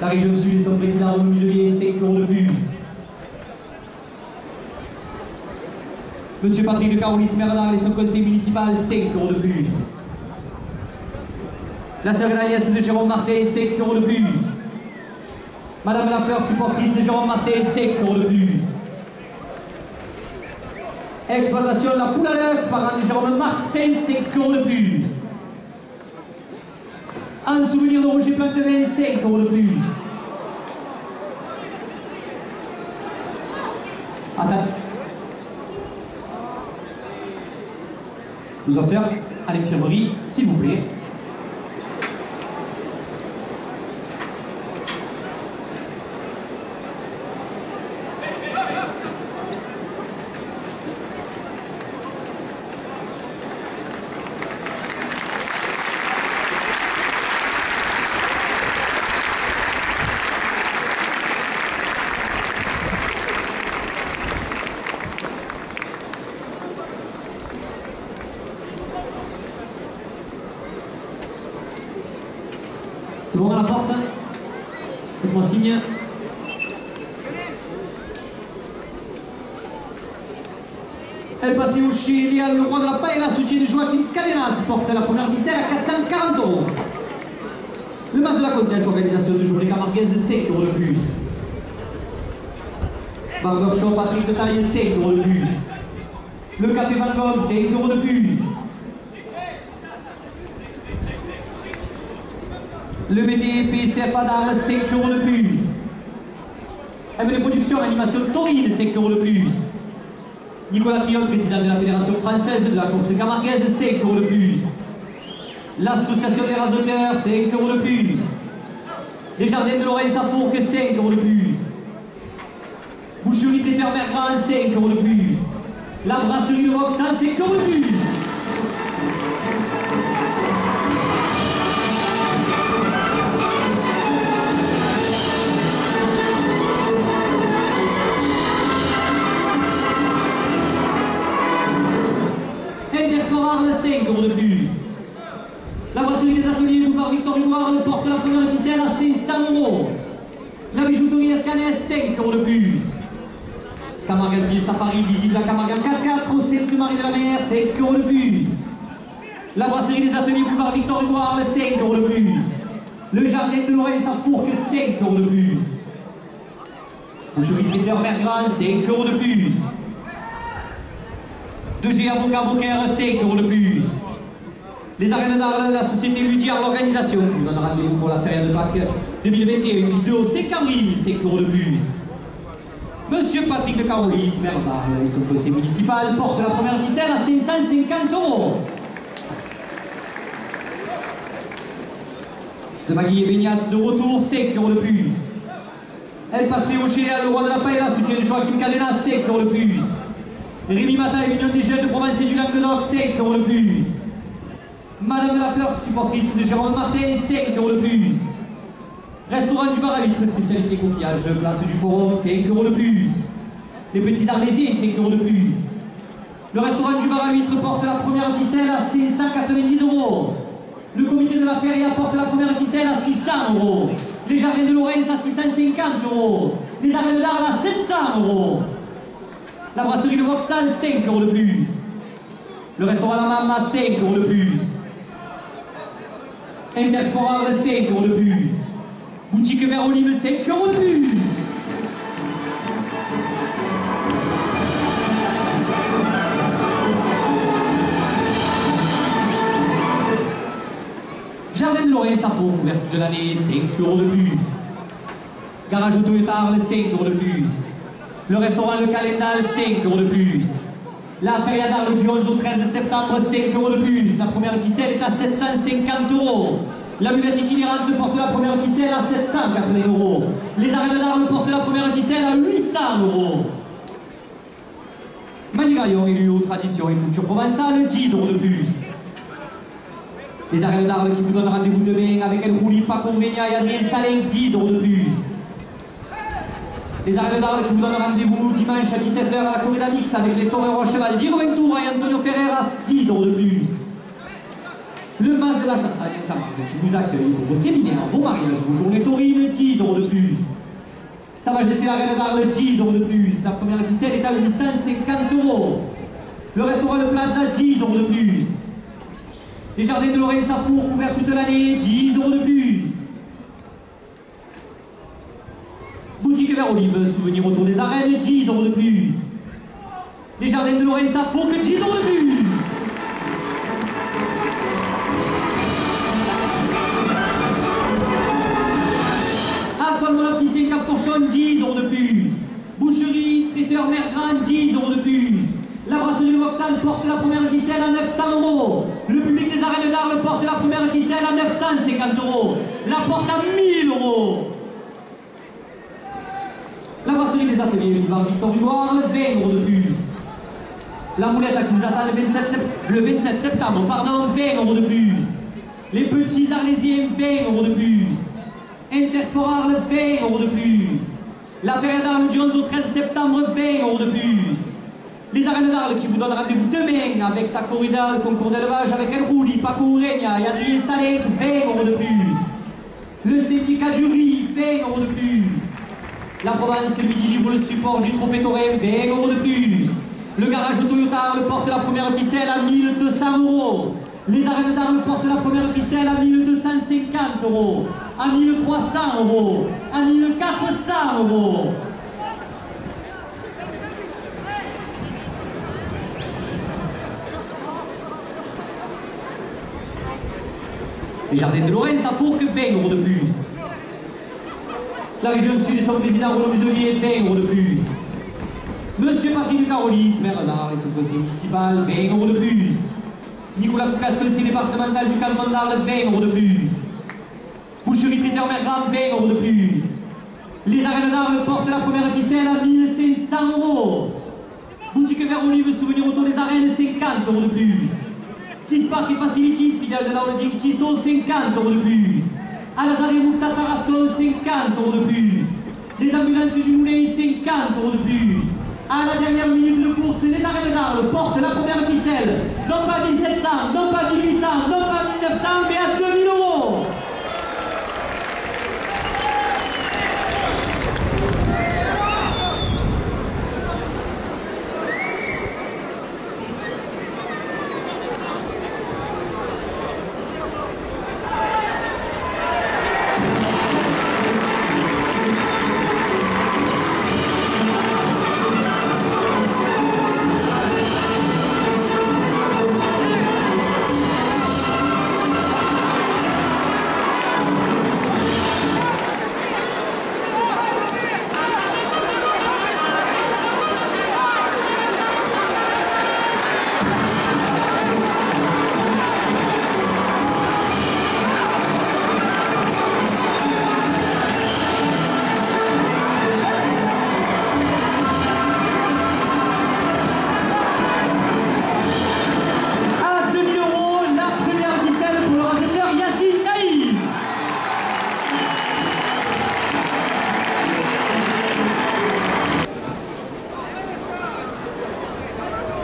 La région sud, son président Muselier, 5 € de plus. Monsieur Patrick de Carolis Merdal et son conseil municipal, 5 € de plus. La sœur Agnès de Jérôme Martin, 5 € de plus. Madame Lafleur, supportrice de Jérôme Martin, 5 € de plus. Exploitation de la poule à l'œuf, parent de Jérôme Martin, 5 € de plus. En souvenir de Roger Plantevin, 5 € de plus. Attends. Le docteur, à l'infirmerie, s'il vous plaît. C'est bon à la porte? Faites-moi signe. Elle passe au chez le roi de la paella, soutien de Joaquim Cadenas, porte la première ficelle à 440 €. Le mas de la comtesse, organisation de journée camarguaise, 5 € de plus. Barbershop Patrick de Taille, 5 € de plus. Le café Van Gogh, 5 € de plus. Le BTP CFA d'Arles, 5 € de plus. MD Production, animation taurine, 5 € de plus. Nicolas Trion, président de la Fédération française de la course camarguaise, 5 € de plus. L'association des raseteurs, 5 € de plus. Les jardins de Lorraine Safourque, 5 € de plus. Boucherie Traiteur Mergrand, 5 € de plus. La brasserie de Roxane, 5 € de plus. Intersport 5 € de plus. La brasserie des ateliers du boulevard Victor Hugo porte la première ficelle à 500 €. La bijouterie Escanès, 5 € de plus. Camargue Ville Safari, visite la Camargue 4x4 au Sainte-Marie de la Mer, 5 € de plus. La brasserie des ateliers boulevard Victor Hugo, 5 € de plus. Le jardin de Lorraine Safourque, 5 € de plus. Boucherie Traiteur Mergrand, 5 € de plus. 2G Avocat Beaucaire, 5 € de plus. Les arènes d'Arles, la société Ludiard, l'organisation qui vous donne rendez-vous pour la fête de Pâques 2021 du 2 au 5 avril, 5 € de plus. Monsieur Patrick de Carolis, maire d'Arles et son conseil municipal porte la première ficelle à 550 €. De Magui et Beignat de retour, 5 € de plus. Elle passait au chez le roi de la paella, soutien de Joaquim Cadenas, 5 € de plus. Rémi Matin, Union des jeunes de Provence et du Languedoc, 5 € de plus. Madame Lafleur, supportrice de Jérôme Martin, 5 € de plus. Restaurant du Bar à Vitre, spécialité coquillage, place du Forum, 5 € de plus. Les petits Arlésiens, 5 € de plus. Le restaurant du Bar à Vitre porte la première ficelle à 590 €. Le comité de la feria porte la première ficelle à 600 €. Les jardins de Lorraine à 650 €. Les arènes d'Arles à 700 €. La brasserie de Vauxhall, 5 € de plus. Le restaurant La Mama, 5 € de plus. Intersport, 5 € de plus. Boutique Vert Olive, 5 € de plus. Jardin de Lorraine, Safo, ouverture de l'année, 5 € de plus. Garage Auto et Arles, 5 € de plus. Le restaurant Le Calendal, 5 € de plus. La feria d'Arles du 11 au 13 septembre, 5 € de plus. La première ficelle est à 750 €. La buvette itinérante porte la première ficelle à 780 €. Les arènes d'Arles portent la première ficelle à 800 €. Manigaillon élu aux traditions et culture provençale, 10 € de plus. Les arènes d'Arles qui vous donnent rendez-vous demain avec El Rouli, Paco Vigna et Adrien Salin, 10 € de plus. Les arènes d'Arles qui vous donnent rendez-vous dimanche à 17 h à la corrida mixte avec les toreros à cheval Giro Ventura et Antonio Ferreras, 10 € de plus. Le Mas de la Chassagne en Camargue qui vous accueille pour vos séminaires, vos mariages, vos journées taurines, 10 € de plus. Ça va jeter la reine d'Arles, 10 € de plus. La première ficelle est à 850 €. Le restaurant Le Plaza, 10 € de plus. Les jardins de Lorraine Safour couverts toute l'année, 10 € de plus. Boutique Vert Olive, souvenir autour des arènes, 10 € de plus. Les jardins de Lorraine Safour, que 10 € de plus. Antoine Monopticien Cap-Cochon, 10 € de plus. Boucherie, traiteur Mergrand, 10 € de plus. La brasserie de Vauxhall porte la première ficelle à 900 €. Le public des arènes d'Arles porte la première ficelle à 950 €. La porte à 1000 €. La brasserie des ateliers Boulevard Victor Hugoard, 20 € de plus. La moulette qui nous attend le 27 septembre, 20 € de plus. Les petits arlésiens, 20 € de plus. Intersport Arles, 20 € de plus. La feria d'Arles du 11 au 13 septembre, 20 € de plus. Les arènes d'Arles qui vous donnent rendez-vous demain avec sa corrida, le concours d'élevage avec El Rouli, Paco Ureña et Adrien Salin, 20 € de plus. Le syndicat du riz, 20 € de plus. La Provence, le Midi Libre, le support du Trophée Taurin, 20 € de plus. Le garage Toyota Arles porte la première ficelle à 1200 €. Les arènes d'Arles portent la première ficelle à 1250 €, à 1300 €, à 1400 €. Les jardins de Lorraine, ça faut que 20 € de plus. La région sud et son président Renaud Muselier, 20 € de plus. Monsieur Patrick Carolis, maire d'Arles et son conseiller municipal, 20 € de plus. Nicolas Poucas, conseiller départemental du canton d'Arles, 20 € de plus. Boucherie traiteur Mergrand, 20 € de plus. Les arènes d'Arles portent la première ficelle à 1500 €. Boutique Vert Olive, souvenir autour des arènes, 50 € de plus. Tis Park et Facilities, fidèle de la holding Tissot, 50 € de plus. Alazare Mouxa Tarascon, 50 € de plus. Les ambulances du Moulin, 50 € de plus. À la dernière minute de course, les arènes d'Arles portent la première ficelle. Non pas 1700, non pas 1800, non pas 1900, mais à 2000 €.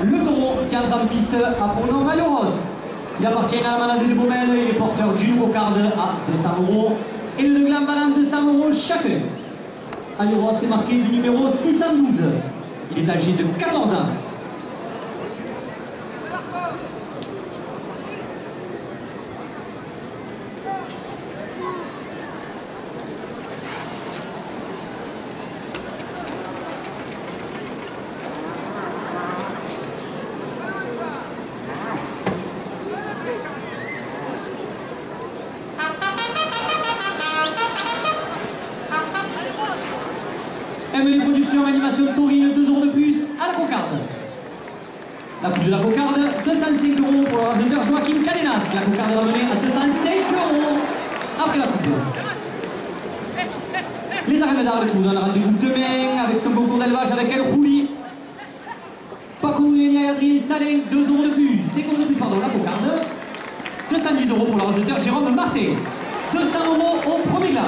Le taureau qui entre en piste a pour nom Mayoros. Il appartient à la manade de Baumel et il est porteur du nouveau card à 200 € et le de Glambalan 200 € chacun. Mayoros est marqué du numéro 612. Il est âgé de 14 ans. Les productions animation taurine, 2 € de plus à la cocarde. La coupe de la cocarde, 205 € pour le rasenteur Joachim Cadenas. La cocarde va mener à 205 € après la coupe. Les arènes d'Arles qui vous donnent rendez-vous demain avec son concours d'élevage avec El Rouli, Paco Salin, 2 € de plus. 5 € de plus, pardon, la cocarde. 210 € pour le raseteur Jérôme Martin. 200 € au premier gland.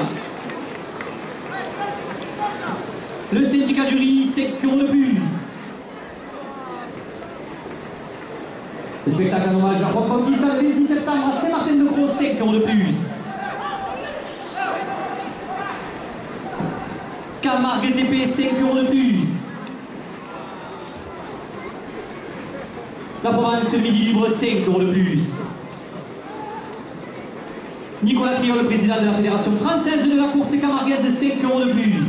Le syndicat du riz, 5 € de plus. Le spectacle en hommage à Rob Bautista le 26 septembre à Saint-Martin-de-Croix, 5 € de plus. Camargue TP, 5 € de plus. La Provence, le Midi Libre, 5 € de plus. Nicolas Triol, le président de la Fédération française de la course camarguaise, 5 € de plus.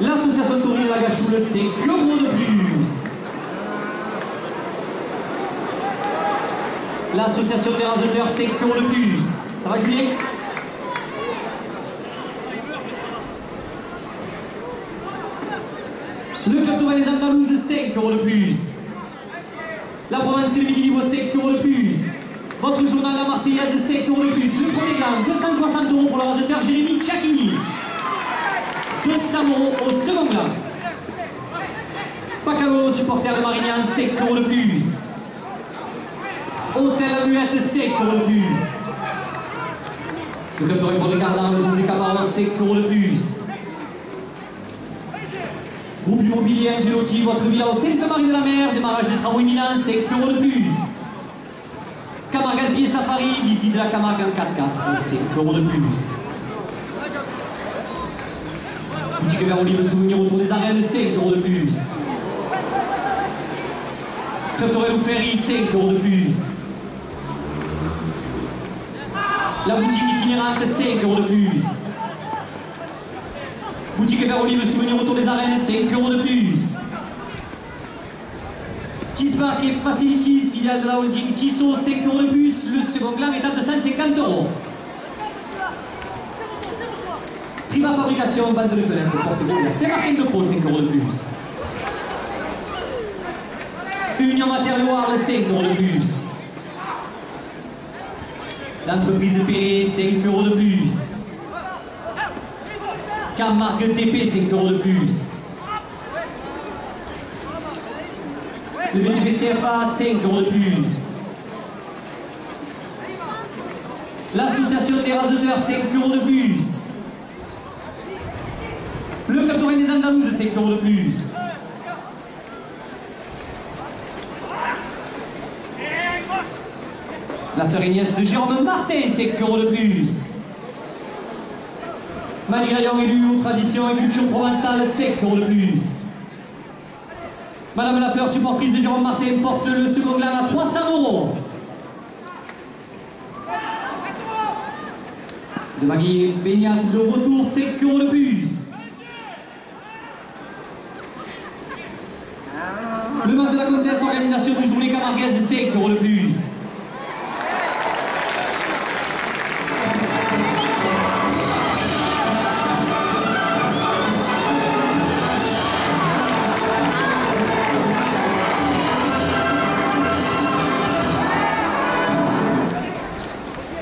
L'association taurine de la Gachoule, 5 € de plus. L'association des raseteurs, 5 € de plus. Ça va, Julien? Le club Tourelle des Andalouses, 5 € de plus. La Provence, le Midi Libre, 5 € de plus. Votre journal La Marseillaise, 5 € de plus. Le premier gland, 260 € pour le raseteur Jérémy Tchakini. 200 € au second gland. Pacalo, supporter de Marignan, 5 € de plus. Hôtel La Muette, 5 € de plus. Le club de Répond de Cardin, le José Camargo, 5 € de plus. Groupe immobilier Angelotti, votre villa au Sainte-Marie-de-la-Mer, démarrage des travaux imminents, 5 € de plus. Camargue Alpier Safari, visite de la Camargue en 4x4, 5 € de plus. Boutique Vert Olive, souvenir autour des arènes, 5 € de plus. Club Torel ou Ferry, 5 € de plus. La boutique itinérante, 5 € de plus. Boutique Vert Olive, souvenir autour des arènes, 5 € de plus. Tispark et Facilities, filiale de la holding Tissot, 5 € de plus. Le second gland est à 250 €. Triba Fabrication, vente de fenêtres, porte-clés. Saint-Martin-de-Croix, 5 € de plus. Union Mater-Loire, 5 € de plus. L'entreprise Perret, 5 € de plus. Camargue TP, 5 € de plus. Le BTP CFA, 5 € de plus. L'association des raseteurs, 5 € de plus. Le club Tourelle des Andalouses, 5 € de plus. La sœur Agnès de Jérôme Martin, 5 € de plus. Manigraillon élu aux traditions et culture provençale, 5 € de plus. Madame Lafleur, supportrice de Jérôme Martin, porte le second gland à 300 €. De Magui Baignat de retour, 5 € de plus. Le Mas de la Comtesse, organisation de journée camarguaise, 5 € de plus.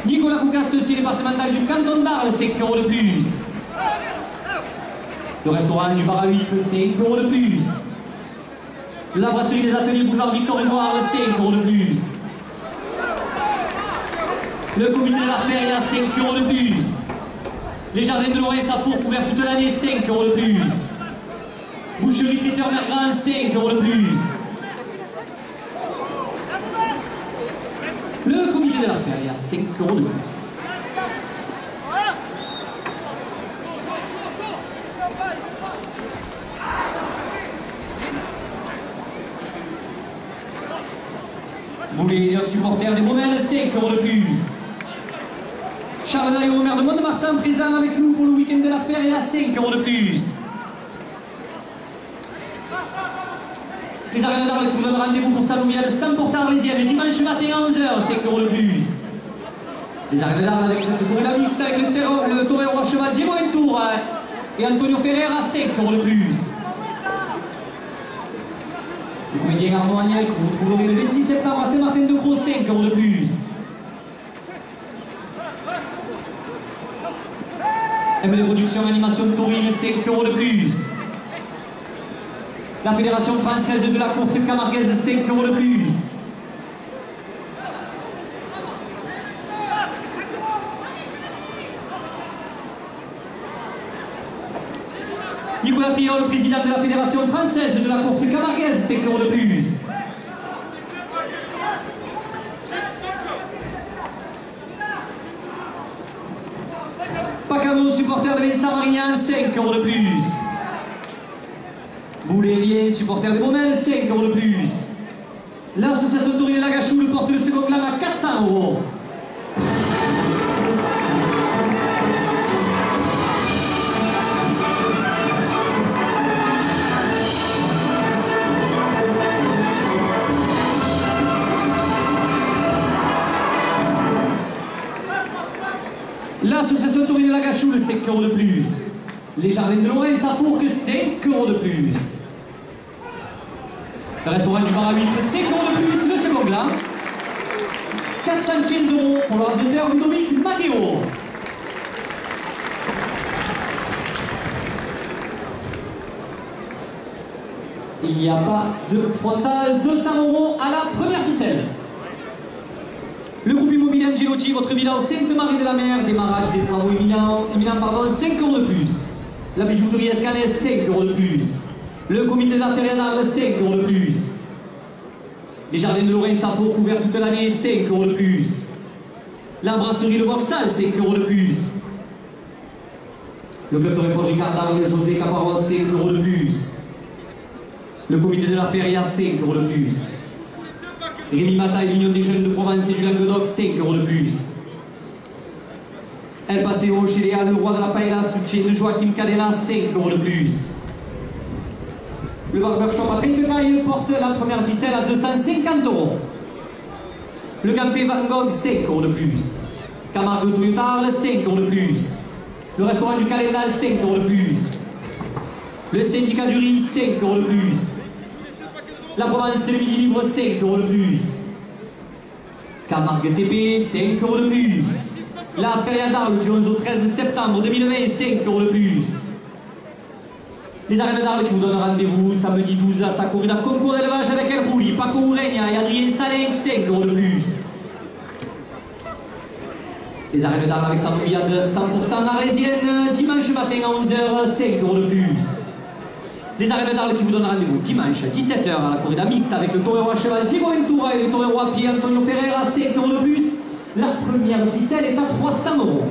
Nicolas Coucasque, le départemental du canton d'Arles, 5 € de plus. Le restaurant du bar à huîtres, 5 € de plus. La brasserie des ateliers boulevard Victor Édouard, 5 € de plus. Le comité de la feria, 5 € de plus. Les jardins de Lorraine à Four couverts toute l'année, 5 € de plus. Boucherie Traiteur Mergrand, 5 € de plus. Le comité de la feria, 5 € de plus. Vous les supporters des Baumelles, 5 € de plus. Charles Daillot, maire de Mont-de-Marsan, présent avec nous pour le week-end de la feria, 5 € de plus. Les arènes d'Arles vous donnent rendez-vous pour Salomia de 100% arlésienne, dimanche matin à 11 h, 5 € de plus. Les arènes d'Arles avec cette courée mixte avec le torero à cheval Diego Ventura et Antonio Ferrer à 5 € de plus. Le comédien Arnaud Agnel que vous trouverez le 26 septembre à Saint-Martin-de-Croix, 5 € de plus. MD Production Animation Taurine, 5 € de plus. La Fédération Française de la Course Camarguaise, 5 € de plus. Nicolas Triol, président de la Fédération Française de la Course Camarguaise, 5 € de plus. Pacamo, supporter de Vincent Marignan, 5 € de plus. Boulet-Lien, supporter de Baumel, 5 € de plus. L'association Taurine de Lagachou porte le second clan à 400 €. L'association Taurine de Lagachou, 5 € de plus. Les Jardins de Lorraine, ça fourre que 5 € de plus. Le restaurant du bar à huîtres, 5 € de plus. Le second clan, 415 € pour le rasoteur Ludovic Matteo. Il n'y a pas de frontal, 200 € à la première ficelle. Le groupe immobilier Angelotti, votre villa au Sainte-Marie-de-la-Mer, démarrage des travaux imminents, 5 € de plus. La bijouterie Escanet, 5 € de plus. Le comité d'affaires d'Arles, 5 € de plus. Les jardins de Lorraine Sappho, couverts toute l'année, 5 € de plus. La brasserie Le Vauxhall, 5 € de plus. Le club de Paul Ricard d'Arles, José Caparros, 5 € de plus. Le comité de la Feria, 5 € de plus. Rémi Mata et l'Union des jeunes de Provence et du Languedoc, 5 € de plus. El Paseo chez Léa, le roi de la paella, soutien de Joachim Cadena, 5 € de plus. Le barbershop à Trinquetaille porte la première ficelle à 250 €. Le café Van Gogh, 5 € de plus. Camargue Toyota Arles, 5 € de plus. Le restaurant du Calendal, 5 € de plus. Le syndicat du riz, 5 € de plus. La Provence le Midi Libre, 5 € de plus. Camargue TP, 5 € de plus. La Feria d'Arles du 11 au 13 septembre 2020, 5 € de plus. Les arènes d'Arles qui vous donnent rendez-vous samedi 12 à sa corrida concours d'élevage avec El Rouli, Paco Ureña et Adrien Salin, 5 € de plus. Les arènes d'Arles avec sa bouillade 100% arlésienne, dimanche matin à 11h, 5 € de plus. Les arènes d'Arles qui vous donnent rendez-vous dimanche à 17h à la corrida mixte avec le torero à cheval Diego Ventura et le torero à pied Antonio Ferreira, 5 € de plus. La première ficelle est à 300 €.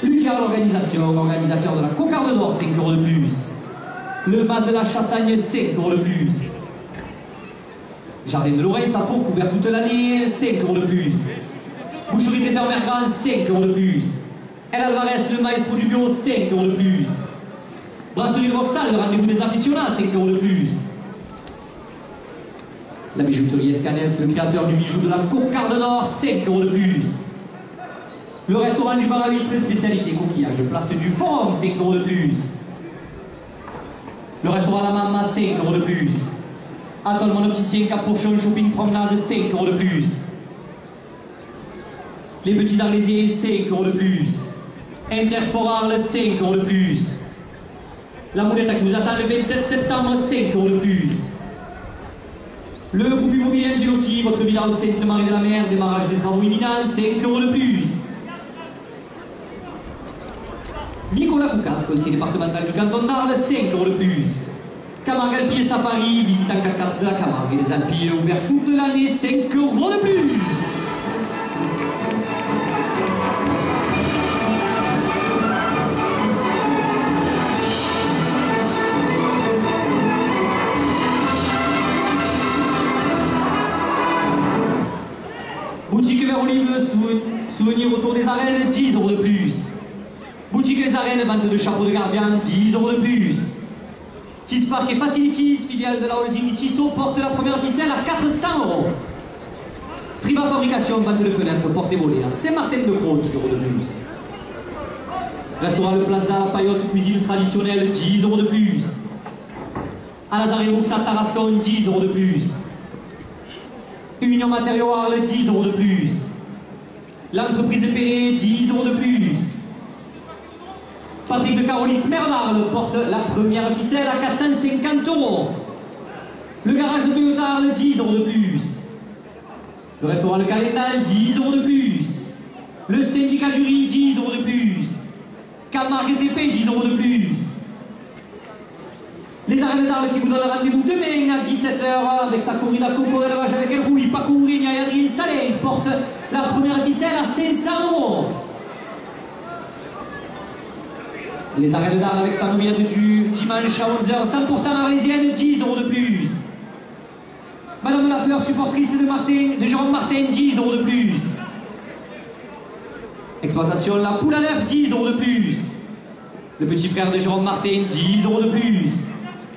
Lucia, l'organisation, organisateur de la Cocarde d'Or, 5 € de plus. Le Mas de la Chassagne, 5 € de plus. Jardin de Lorraine, Sappho, couvert toute l'année, 5 € de plus. Boucherie Traiteur Mergrand, 5 € de plus. El Alvarez, le maestro du bio, 5 € de plus. Brasserie Le Vauxhall, le rendez-vous des aficionats, 5 € de plus. La bijouterie Escanes, le créateur du bijou de la Cocarde d'Or, 5 € de plus. Le restaurant du bar à huîtres, spécialité coquillage, place du Forum, 5 € de plus. Le restaurant La Mama, 5 € de plus. Anton Mon Opticien, Cap Fourchon, Shopping Promenade, 5 € de plus. Les Petits Arlésiens, 5 € de plus. Intersport Arles, 5 € de plus. La Moulette qui vous attend le 27 septembre, 5 € de plus. Le groupe immobilier Angelotti, votre villa au Sainte-Marie-de-la-Mer, démarrage des travaux imminents, 5 € de plus. Nicolas Boucas, conseiller départemental du canton d'Arles, 5 € de plus. Camargue Alpi et Safari, visite en 4x4 de la Camargue et les Alpilles ouvert toute l'année, 5 € de plus. Boutique Vert Olive, souvenir autour des arènes, 10 € de plus. Boutique Les Arènes, vente de chapeaux de gardien, 10 € de plus. Cheese Park et Facilities, filiale de la holding Tissot, porte la première ficelle à 400 €. Triba Fabrication, vente de fenêtres, porte et volets à Saint-Martin-de-Croix, 10 € de plus. Restaurant Le Plaza, la paillote, cuisine traditionnelle, 10 € de plus. À Lazare Bouxa, Tarascon, 10 € de plus. Union Matériaux Arles, 10 € de plus. L'entreprise Perret, 10 € de plus. Patrick de Carolis Merdal porte la première ficelle à 450 €. Le garage de Toyota Arles, 10 € de plus. Le restaurant Le Calendal, 10 € de plus. Le syndicat du riz, 10 € de plus. Camargue TP, 10 € de plus. Les arènes d'Arles qui vous donnent rendez-vous demain à 17 h avec sa corrida concours d'élevage avec El Rouli, Paco Ouregna et Adrien Salé porte la première ficelle à 500 €. Les arènes d'Arles avec sa nominette du dimanche à 11 h, 100% arlésienne, 10 € de plus. Madame Lafleur, supportrice de Jérôme Martin, 10 € de plus. Exploitation La Poule à l'œuf, 10 € de plus. Le petit frère de Jérôme Martin, 10 € de plus.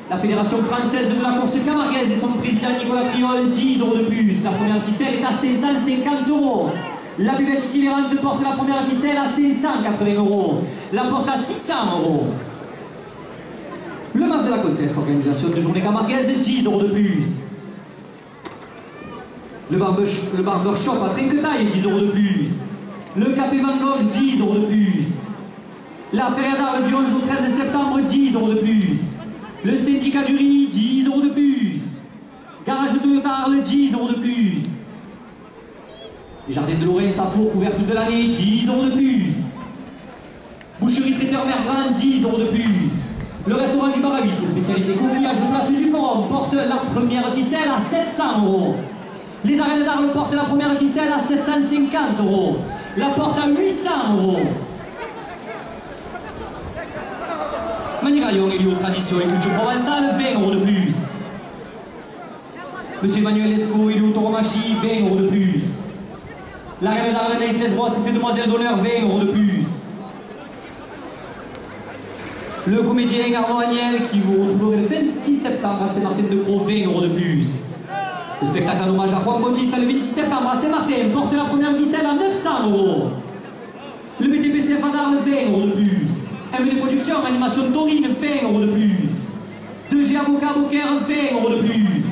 La Fédération française de la course camarguaise et son président Nicolas Friol, 10 € de plus. La première ficelle est à 550 €. La buvette itinérante porte la première ficelle à 580 €. La porte à 600 €. Le match de la Comtesse, organisation de journée camarguaise, 10 € de plus. Le barbershop à Trinquetaille, 10 € de plus. Le café Van Gogh, 10 € de plus. La Feria d'Arles du 11 au 13 septembre, 10 € de plus. Le syndicat du riz, 10 € de plus. Garage de Toyota Arles, 10 € de plus. Les jardins de Lorraine, Safour, couverts toute l'année, 10 € de plus. Boucherie traiteur Mergrand, 10 € de plus. Le restaurant du Bar à 8, spécialité coquillage place du Forum, porte la première ficelle à 700 €. Les arènes d'Arles portent la première ficelle à 750 €. La porte à 800 €. Manivalion et lieu tradition et culture provençale, 20 € de plus. Monsieur Emmanuel Lescaut et lieu Tauromachi, 20 € de plus. La reine d'Arles Naïs Lesbros et ses demoiselles d'honneur, 20 € de plus. Le comédien Arnaud Agnel qui vous retrouverez le 26 septembre à Saint-Martin-de-Croix, 20 € de plus. Le spectacle en hommage à Juan Bautista le 26 septembre à Saint-Martin porte la première ficelle à 900 €. Le BTPCF à Darles, 20 € de plus. MD Productions, animation taurine, 20 € de plus. 2G Avocat Beaucaire, 20 € de plus.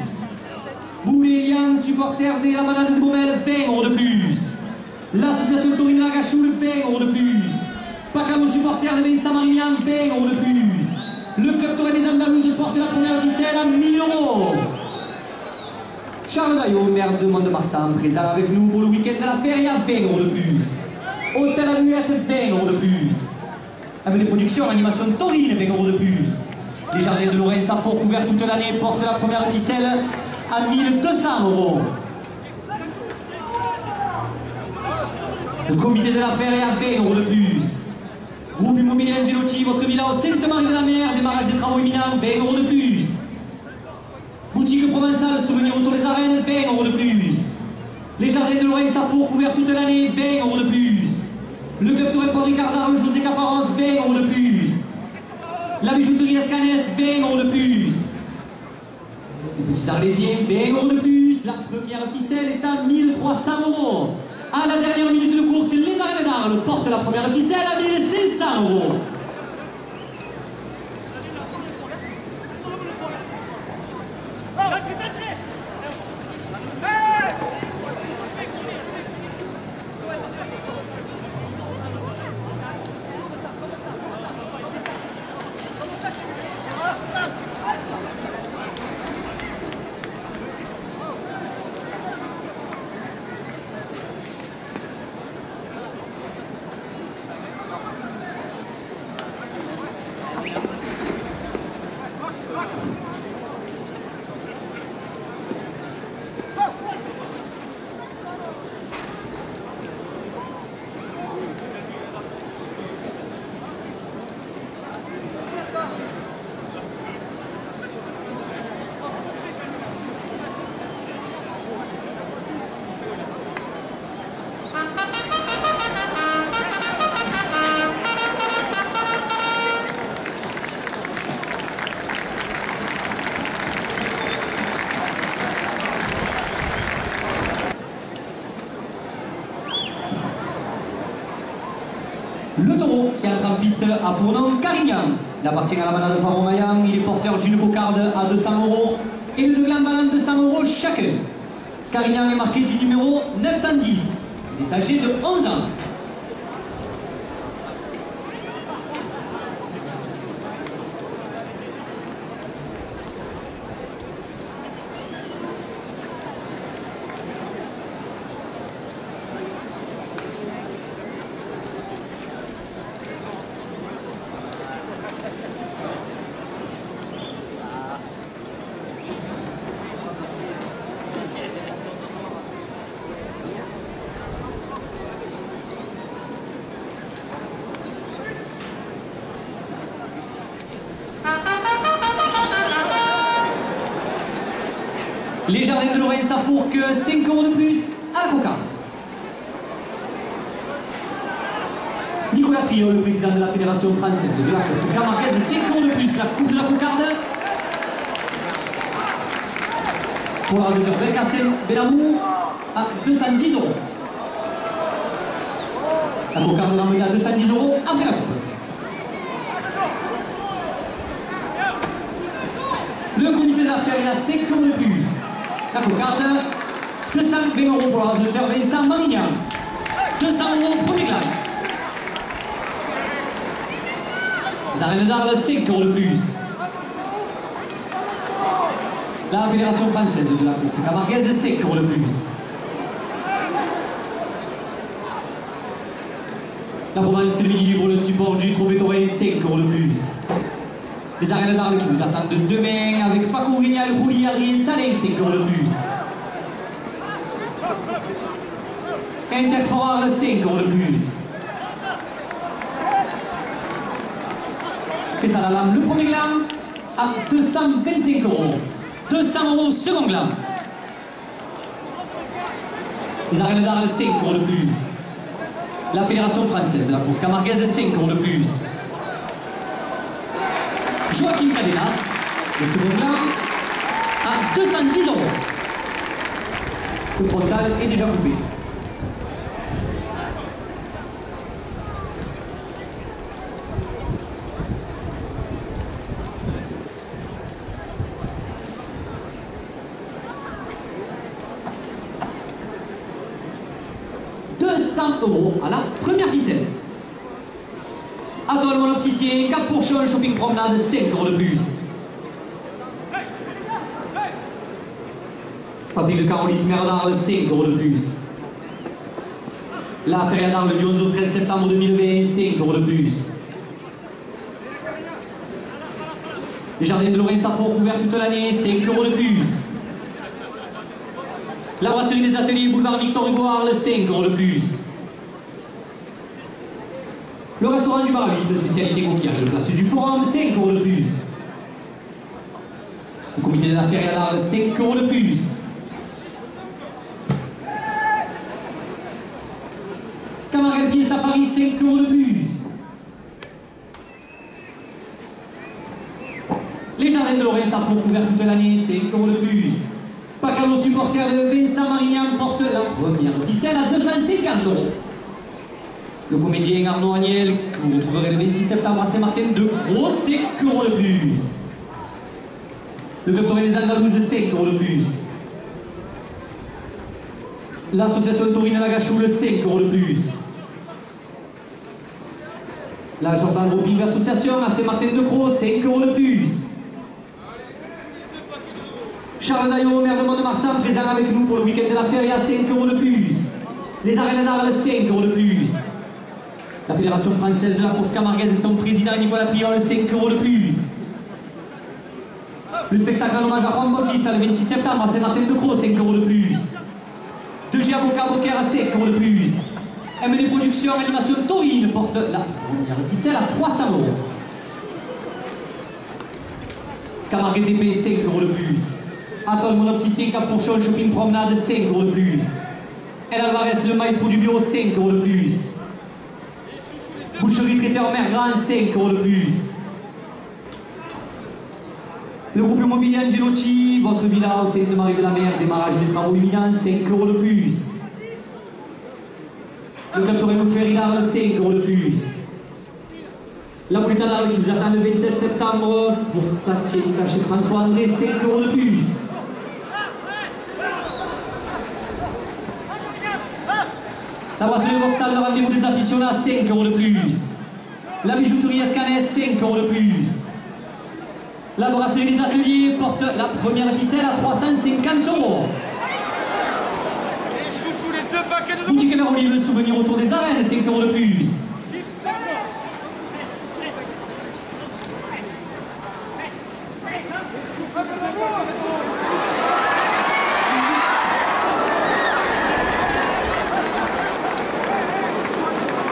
Boulet Yann, supporter de la Manade de Baumel, 20 € de plus. L'association taurine Lagachoule, 20 € de plus. Pacamo, supporter de Vincent Marignan, 20 € de plus. Le club taurin des Andalouses porte la première ficelle à 1000 €. Charles Daillot, maire de Mont-de-Marsan, présent avec nous pour le week-end de la feria, 20 € de plus. Hôtel à Muette, 20 € de plus. Avec les productions, animation taurine, 20 € de plus. Les jardins de Lorraine, Safour, couverts toute l'année, portent la première ficelle à 1200 €. Le comité de la feria, 20 € de plus. Groupe immobilier Angelotti, votre villa au Sainte-Marie-de-la-Mer, démarrage des travaux imminents, 20 € de plus. Boutique provençale, souvenir autour des arènes, 20 € de plus. Les jardins de Lorraine, Safour, couverts toute l'année, 20 € de plus. Le club Tourelle Paul Ricard d'Arles, José Caparros, 20 € de plus. La bijouterie Escanès, 20 € de plus. Les petits Arlésiens, 20 € de plus. La première ficelle est à 1300 €. À la dernière minute de course, les arènes d'Arles portent la première ficelle à 1500 €. Le taureau qui entre en piste a pour nom Carignan. Il appartient à la manade de Faron-Maillan. Il est porteur d'une cocarde à 200 € et de deux glands de 200 € chacun. Carignan est marqué du numéro 910. Il est âgé de 11 ans. Les Jardins de Lorraine s'affourquent 5 € de plus à la cocarde. Nicolas Triol, le président de la Fédération française de la course camarguaise, 5 € de plus, la coupe de la cocarde. Pour la résultat Belkacem Benamou à 210 €. La cocarde l'emmène à 210 € après la coupe. Le comité d'affaires est à 5 € de plus. La cocarde, 220 € pour le résultat Vincent Marignan. 200 € premier clan. Les arènes d'Arles, 5 € de plus. La Fédération française de la course camarguaise, 5 € de plus. La province de Midi Libre, le support du Trophée Toré, 5 € de plus. Les arènes d'Arles qui vous attendent demain avec Paco Vignal, Rouli, Harry, Salin, 5 € de plus. Intex pour Arles, 5 € de plus. Et ça la lame, le premier gland à 225 €. 200 € second gland. Les arènes d'Arles, 5 € de plus. La Fédération française de la course camarguaise, 5 € de plus. Joaquin Cadenas, le second gland à 210 €. Le frontal est déjà coupé. € à la première ficelle. Atoll mon opticien, Cap Fourchon, shopping promenade, 5 € de plus. Patrick de Carolis, maire d'Arles, 5 € de plus. La Feria d'Arles, Jones au 13 septembre 2020, 5 € de plus. Les Jardins de Lorraine s'affourent couverts toute l'année, 5 € de plus. La brasserie des ateliers, boulevard Victor Hugo, Arles, 5 € de plus. Le restaurant du Baravite, de spécialité coquillage, place du Forum, 5 € de plus. Le comité de la Feria d'Arles, 5 € de plus. Camargue Pied Safari, 5 € de plus. Les Jardins de Lorraine s'affourent couverts toute l'année, 5 € de plus. Pacano supporter de Vincent Marignan porte la première ficelle à 250 €. Le comédien Arnaud Agnel, que vous retrouverez le 26 septembre à Saint-Martin de Gros, 5 € de plus. Le club taurin des Andalouses, 5 € de plus. L'association taurine Lagachoule, 5 € de plus. La Jordan Grouping Association à Saint-Martin de Gros, 5 € de plus. Charles Daillot, maire de Mont-de-Marsan, présent avec nous pour le week-end de la Feria, 5 € de plus. Les arènes d'Arles, 5 € de plus. La Fédération française de la course camarguaise et son président Nicolas Triol, 5 € de plus. Le spectacle en hommage à Juan Bautista le 26 septembre à Saint-Martin-de-Croix, 5 € de plus. 2G Avocat Bocaire, 5 € de plus. MD Productions, animation taurine porte la première ficelle à 300 €. Camargue TP, 5 € de plus. Atoll mon opticien, Cap Fourchon, shopping promenade, 5 € de plus. El Alvarez, le maestro du bureau, 5 € de plus. Boucherie traiteur Mergrand, 5 € de plus. Le groupe immobilier Angelotti, votre villa au centre de Marie de la Mer, démarrage des travaux imminents, 5 € de plus. Le club Torino Ferry d'Arles, 5 € de plus. La Boulita d'Arles qui vous attend le 27 septembre pour Satchenica chez François André, 5 € de plus. La brasserie Vauxhall, le rendez-vous des aficionats, 5 € de plus. La bijouterie Escanès, 5 € de plus. La brasserie des ateliers porte la première ficelle à 350 €. Et chouchou, les 2 paquets de Boutique Vert Olive, le souvenir autour des arènes, 5 € de plus.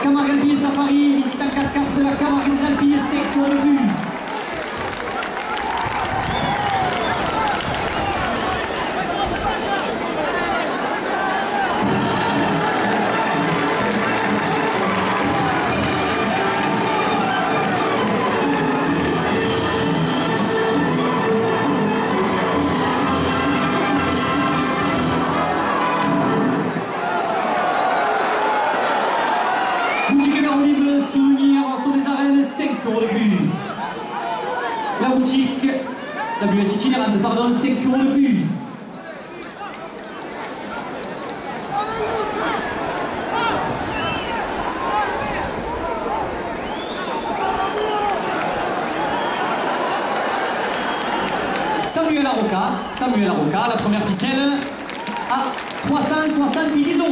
Camargue Alpilles Safari, visite en 4x4 de la Camargue des Alpilles, 5 € de plus. La boutique, la buvette itinérante, pardon, 5 € de plus. Samuel Arroca, la première ficelle à 370 €.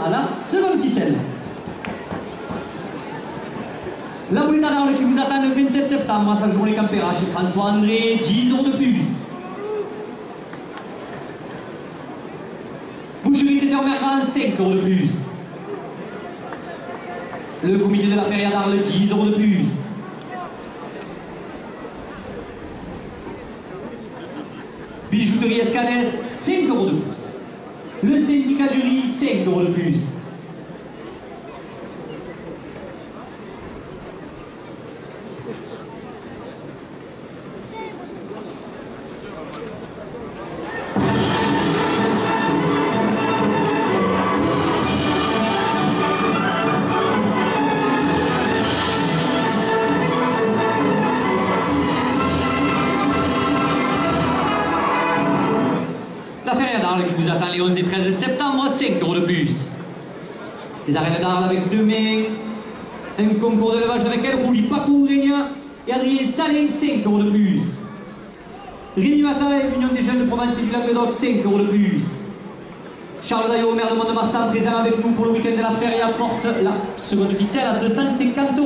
À la seconde ficelle. La boulette à d'Arles qui vous attend le 27 septembre à sa journée Campera chez François André, 10 € de plus. Boucherie Traiteur Mercant, 5 € de plus. Le comité de la feria d'Arles, 10 € de plus. Bijouterie Escadès, 5 € de plus. Le syndicat du riz, 5 € de plus. La feria d'Arles qui vous attend les 11 et 13 septembre, 5 € de plus. Les arènes d'Arles avec demain, un concours d'élevage avec El Rouli, Paco Régna et Adrien Salin, 5 € de plus. Rémi Mataille, l'Union des jeunes de Provence et du Languedoc, 5 € de plus. Charles Daillot, maire de Mont-de-Marsan, présent avec nous pour le week-end de la feria, porte la seconde ficelle à 250 €.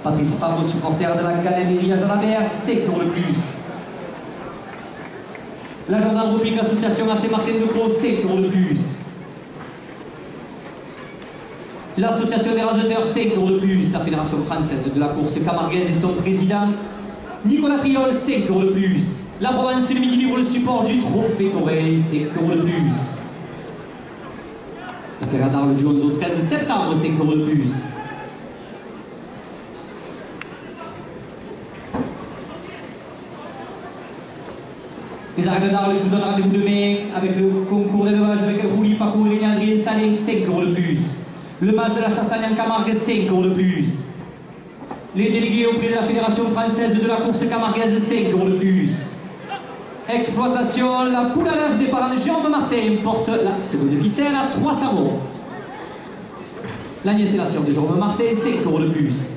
Patrice Fabre, supporter de la Galerie à la mer, 5 € de plus. La gendarme publique association AC Martin de Pau, 5 € de plus. L'association des raseteurs, 5 € de plus. La Fédération française de la course camarguaise et son président, Nicolas Triol, 5 € de plus. La Provence le Midi Libre, le support du Trophée Torrey, 5 € de plus. La feria d'Arles du 11 au 13 septembre, 5 € de plus. Les arènes d'Arles qui vous donnent rendez-vous demain avec le concours d'élevage avec El Rouli, Paco Régna, Adrien Salin, 5 € de plus. Le mas de la Chassagne en Camargue, 5 € de plus. Les délégués auprès de la Fédération française de la course camarguaise, 5 € de plus. Exploitation, la poule à l'œuf des parents de Jérôme Martin porte la seconde ficelle à 300 €. La nièce et la sœur de Jérôme Martin, 5 € de plus.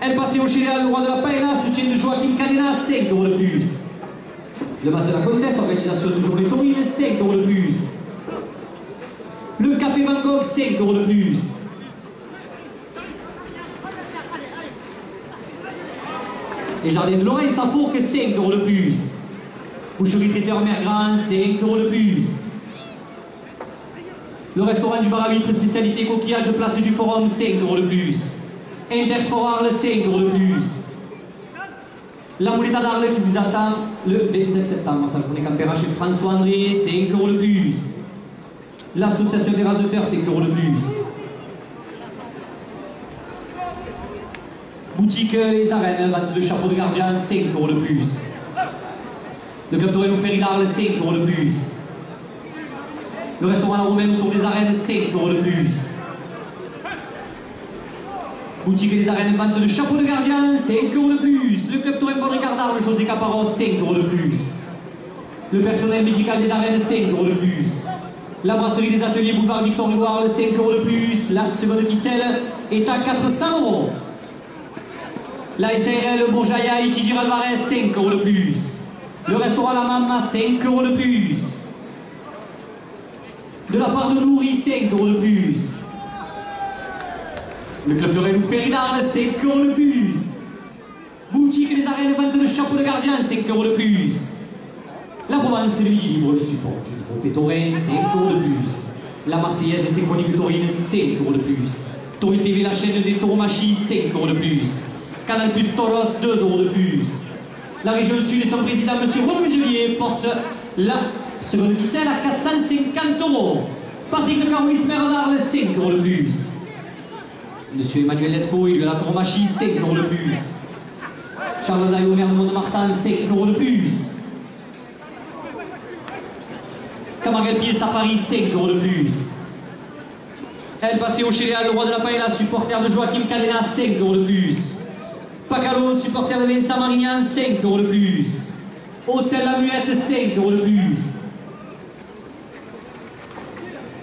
Elle passait au Chili, le roi de la paella, soutien de Joaquim Cadena, 5 € de plus. Le mas de la Comtesse, organisation de journée taurine, 5 € de plus. Le café Van Gogh, 5 € de plus. Les jardins de Lorraine Safourc, 5 € de plus. Boucherie Traiteur Mergrand, 5 € de plus. Le restaurant du bar à vitre spécialité coquillage place du Forum, 5 € de plus. Intersport Arles, 5 € de plus. La Moulette à d'Arles qui vous attend le 27 septembre, sa journée Campera chez François André, 5 € de plus. L'association des raseteurs, 5 € de plus. Boutique Les Arènes, vente de chapeaux de gardien, 5 € de plus. Le club Torino Ferry d'Arles, 5 € de plus. Le restaurant La Romaine autour des arènes, 5 € de plus. Boutique Les Arènes, vente de chapeaux de gardien, 5 € de plus. Le club Torino Bon Ricard d'Arles, José Caparros, 5 € de plus. Le personnel médical des arènes, 5 € de plus. La brasserie des ateliers Boulevard Victor Hugo, 5 € de plus. La seconde ficelle est à 400 €. La SARL Bourjaïa Itijir Alvarez, 5 € de plus. Le restaurant La Mama, 5 € de plus. De la part de Nourri, 5 € de plus. Le club de Rennes Ferry d'Arles, 5 € de plus. Boutique Les Arènes, vente de chapeaux de gardien, 5 € de plus. La Provence le Midi Libre, le support du Trophée Torrey, 5 € de plus. La Marseillaise et ses chroniques taurines, 5 € de plus. Tauril TV, la chaîne des tauromachis, 5 € de plus. Canal Plus Toros, 2 € de plus. La région sud et son président, M. Ron Muselier, porte la seconde ficelle à 450 €. Patrick Le Carouis, maire d'Arles, 5 € de plus. M. Emmanuel Lescaut, élu à la Tauromachie, 5 € de plus. Charles Daillot, maire de Mont-de-Marsan, 5 € de plus. Camargue Pied Safari, 5 € de plus. El Paseo Chéléal, le roi de la paella, supporter de Joachim Cadena, 5 € de plus. Pacalo, supporter de Vincent Marignan, 5 € de plus. Hôtel La Muette, 5 € de plus.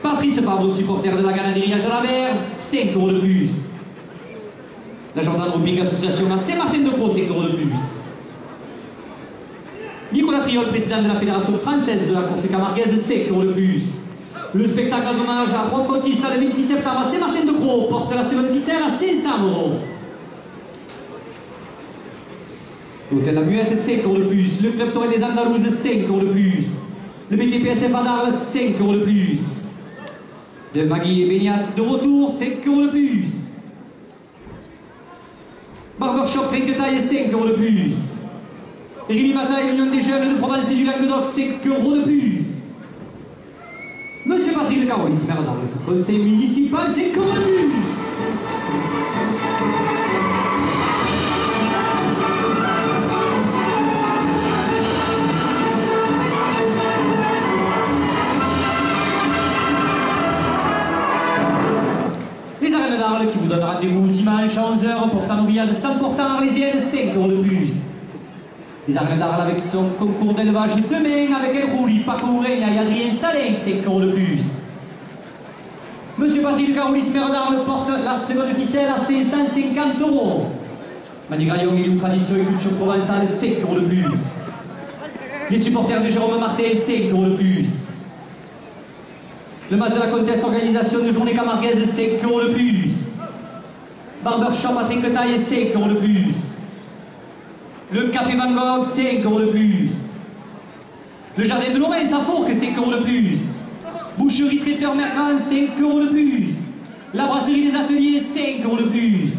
Patrice Pavot, supporter de la Ganaderie à Jalabert, 5 € de plus. La gendarmerie Association à Saint-Martin-de-Croix, 5 € de plus. Nicolas Triol, président de la Fédération française de la course camarguaise, 5 € de plus. Le spectacle d'hommage à Juan Bautista le 26 septembre à Saint-Martin-de-Croix porte la seconde ficelle à 500 €. L'hôtel La Muette, 5 € de plus. Le club Torre des Andalouses, 5 € de plus. Le BTPSF à Darles, 5 € de plus. De Magui et Beignat de retour, 5 € de plus. Barbershop Trinquetaille, 5 € de plus. Rémi Bataille, l'Union des Jeunes de Provence et du Languedoc, 5 € de plus. Monsieur Patrick Le Carouis, maire d'Arles, conseil municipal, 5 € de plus. Les arènes d'Arles qui vous donnent rendez-vous dimanche à 11 h pour sa noviade 100% arlésienne, 5 € de plus. Les arènes d'Arles avec son concours d'élevage demain avec El Rouli, Paco Oureña et Adrien Salin, 5 € de plus. Monsieur Patrick Le Carouis, maire d'Arles, porte la seconde ficelle à 550 €. Madi Graillon, élu tradition et culture provençale, 5 € de plus. Les supporters de Jérôme Martin, 5 € de plus. Le Mas de la Comtesse, organisation de journée camarguaise, 5 € de plus. Barbershop à Trinquetaille, 5 € de plus. Le Café Van Gogh, 5 € de plus. Le Jardin de Lorraine, à Fourques, 5 € de plus. Boucherie Traiteur Mercant, 5 € de plus. La Brasserie des Ateliers, 5 € de plus.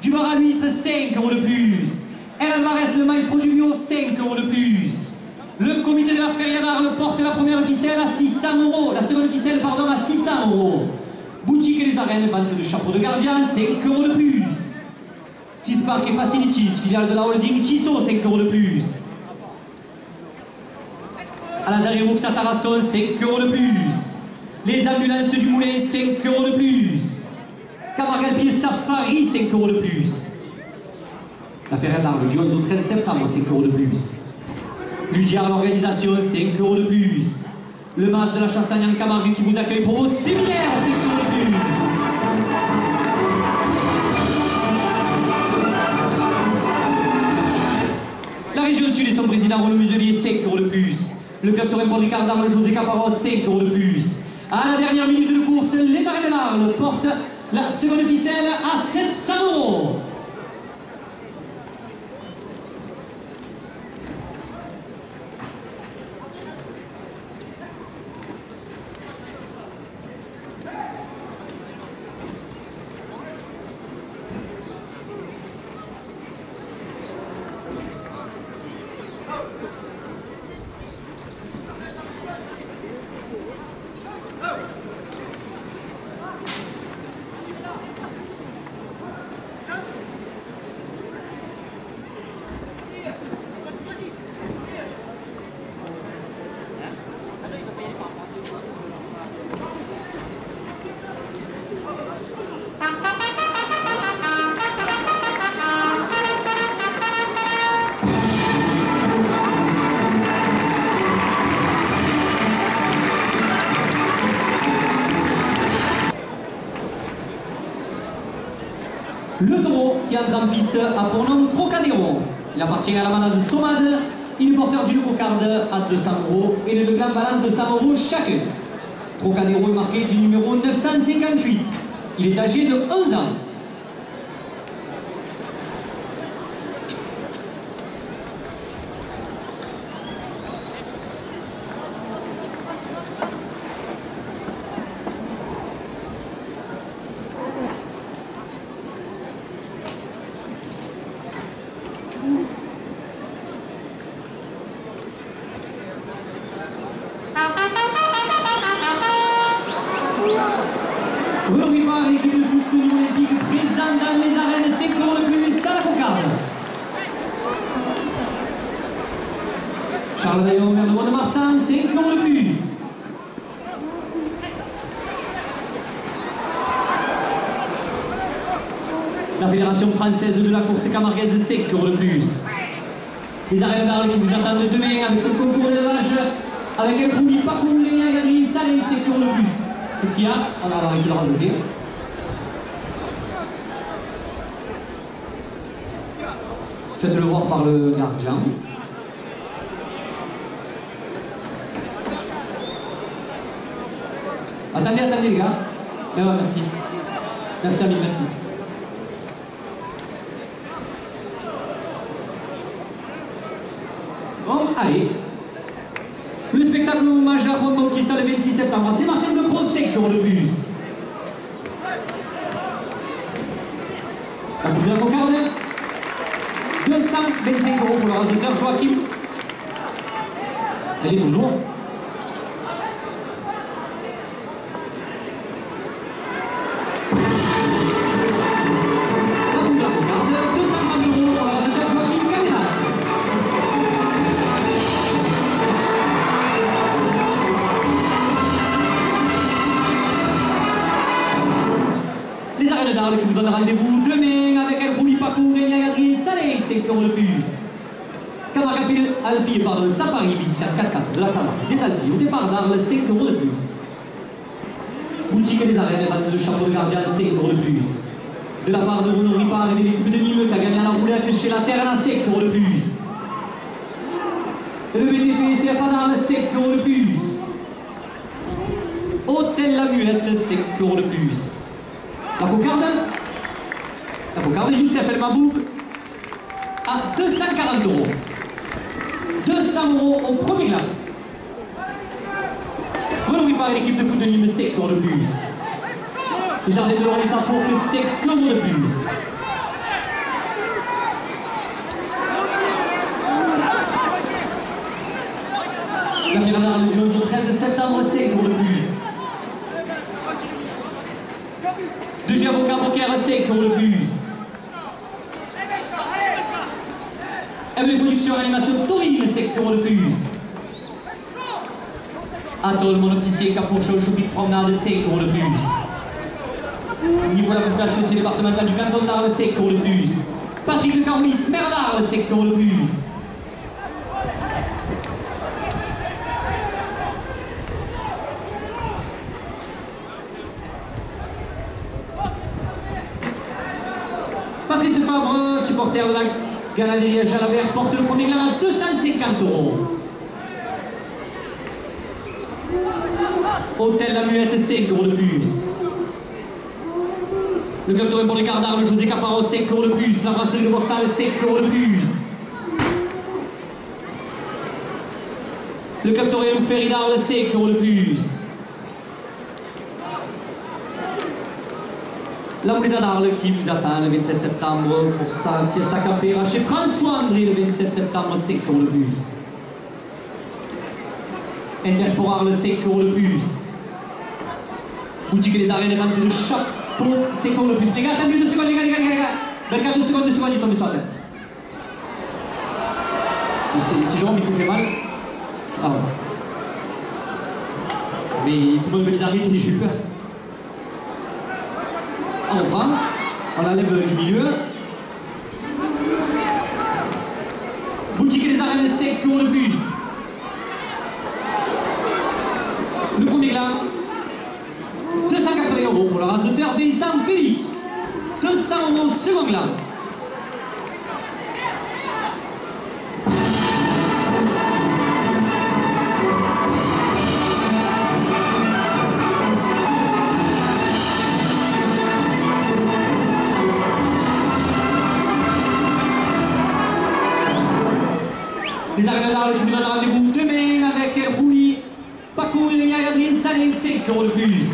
Du bar à l'huître, 5 € de plus. El Alvarez, le maestro du bio, 5 € de plus. Le comité de la Feria d'Arles porte la première ficelle à 600 €. La seconde ficelle, pardon, à 600 €. Boutique et les arènes, vente de chapeaux de gardien, 5 € de plus. Tis Park et Facilities, filiale de la holding Tissot, 5 € de plus. À Lazare Roux à Tarascon, 5 € de plus. Les ambulances du Moulin, 5 € de plus. Camargue Safari, 5 € de plus. La Feria d'Arles du 11 au 13 septembre, 5 € de plus. Ludiard, l'organisation, 5 € de plus. Le Mas de la Chassagne en Camargue qui vous accueille pour vos séminaires, 5 € de plus. La région sud et son président Renaud Muselier, 5 € de plus. Le club Torrent Paul Ricard d'Arles, José Caparros, 5 € de plus. À la dernière minute de course, les arènes d'Arles portent la seconde ficelle à 700 €. Le taureau qui entre en piste a pour nom Trocadéro. Il appartient à la manade Somade. Il est porteur d'une cocarde à 200 € et de deux glands valant 200 € chacun. Trocadéro est marqué du numéro 958. Il est âgé de 11 ans. Charles Daillon, maire de Mont-de-Marsan, 5 € de plus. La Fédération française de la course camarguaise, 5 € de plus. Les arènes d'Arles qui vous attendent demain avec ce concours d'élevage, avec un poulie pas couru, rien gagné, salé, 5 € de plus. Qu'est-ce qu'il y a? On va arrêter de rajouter. Faites-le voir par le gardien. Attendez, attendez les gars. Ben ouais, merci. Merci Amine, merci. Bon, allez. Le spectacle hommage à Juan Bautista le 26 septembre. C'est Martin de Gros, 5 € de plus. La coupe de la cocarde. 225 € pour le raseteur Joachim. Elle est toujours. La coupe de la cocarde. 230 € pour le raseteur Joachim Cadenas. Les arènes d'Arles qui vous donnent rendez-vous demain avec un roulis Paco, Rénia Adrien Salé, 5 € de plus. Camargue Alpi, pardon, Safari, visite à 4x4 de la Camargue des Alpes au départ d'Arles, 5 € de plus. Boutique des arènes, vente de chapeau de gardien, 5 € de plus. De la part de Renaud Ripard et de l'équipe de Nîmes qui a gagné à la roulette chez la Terre, 5 € de plus. Le BTP, CFA d'Arles, 5 € de plus. Hôtel La Muette, 5 € de plus. La cocarde Youssef El Mabouk à 240 €. 200 € au premier glas. Renommé par l'équipe de foot de Nîmes, 5 € de plus. Les jardins de Laurent Sapo que 5 € de plus. La Ferrari de Jones au 13 septembre, 5 € de plus. De G Avocat Bocaire, 5 € de plus. MB Production Animation Taurine, 5 € de plus. Atoll, mon opticien, Capocho, Choupic Promenade, 5 € de plus. Niveau de la population c'est départemental du canton d'Arles, 5 € de plus. Patrick de Carmis, maire d'Arles, 5 € de plus. Patrice Favre, supporter de la Galerie Jalabert, porte le premier glas à 250 €. Hôtel La Muette, 5 € de plus. Le club Torrent pour les Cardards, le José Caparo, 5 € de plus. La brasserie de Boxal, 5 € de plus. Le club Torrent Ferry d'Arles, 5 € de plus. La Mouleda d'Arles qui vous attend le 27 septembre pour sa Fiesta Campera chez François André le 27 septembre, 5 € de plus. Interch pour Arles, 5 € de plus. Boutique les arènes, vente de chapeau, 5 € de plus. Les gars, attendez 2 secondes, les gars. Regarde 2 secondes, il tombe sur la tête. Si Jérôme il s'est fait mal. Ah ouais. Mais tout le monde me dit d'arrêter, j'ai eu peur. On prend, on enlève du milieu. Boutique les arènes, 5 € de plus. Le premier glas, 280 € pour le raseteur Vincent Félix. 200 € second glas. Les arènes d'Arles qui vous donnent rendez-vous demain avec Rouli, Paco, Rénia et Adrien Salin, 5 € de plus.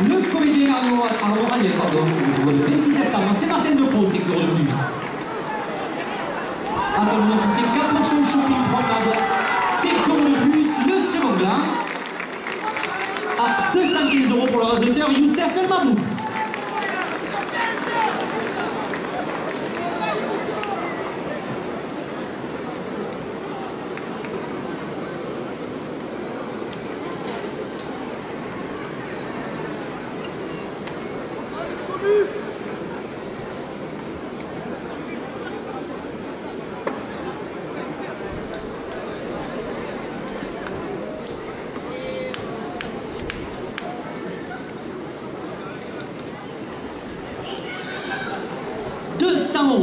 Le comédien Arnaud Raniel, le 26 septembre, c'est Martin de Pro, 5 € de plus. Attends, c'est Capocho Shopping Promenade, 5 € de plus. Le second glas à 215 € pour le raseteur Youssef El Mabouk.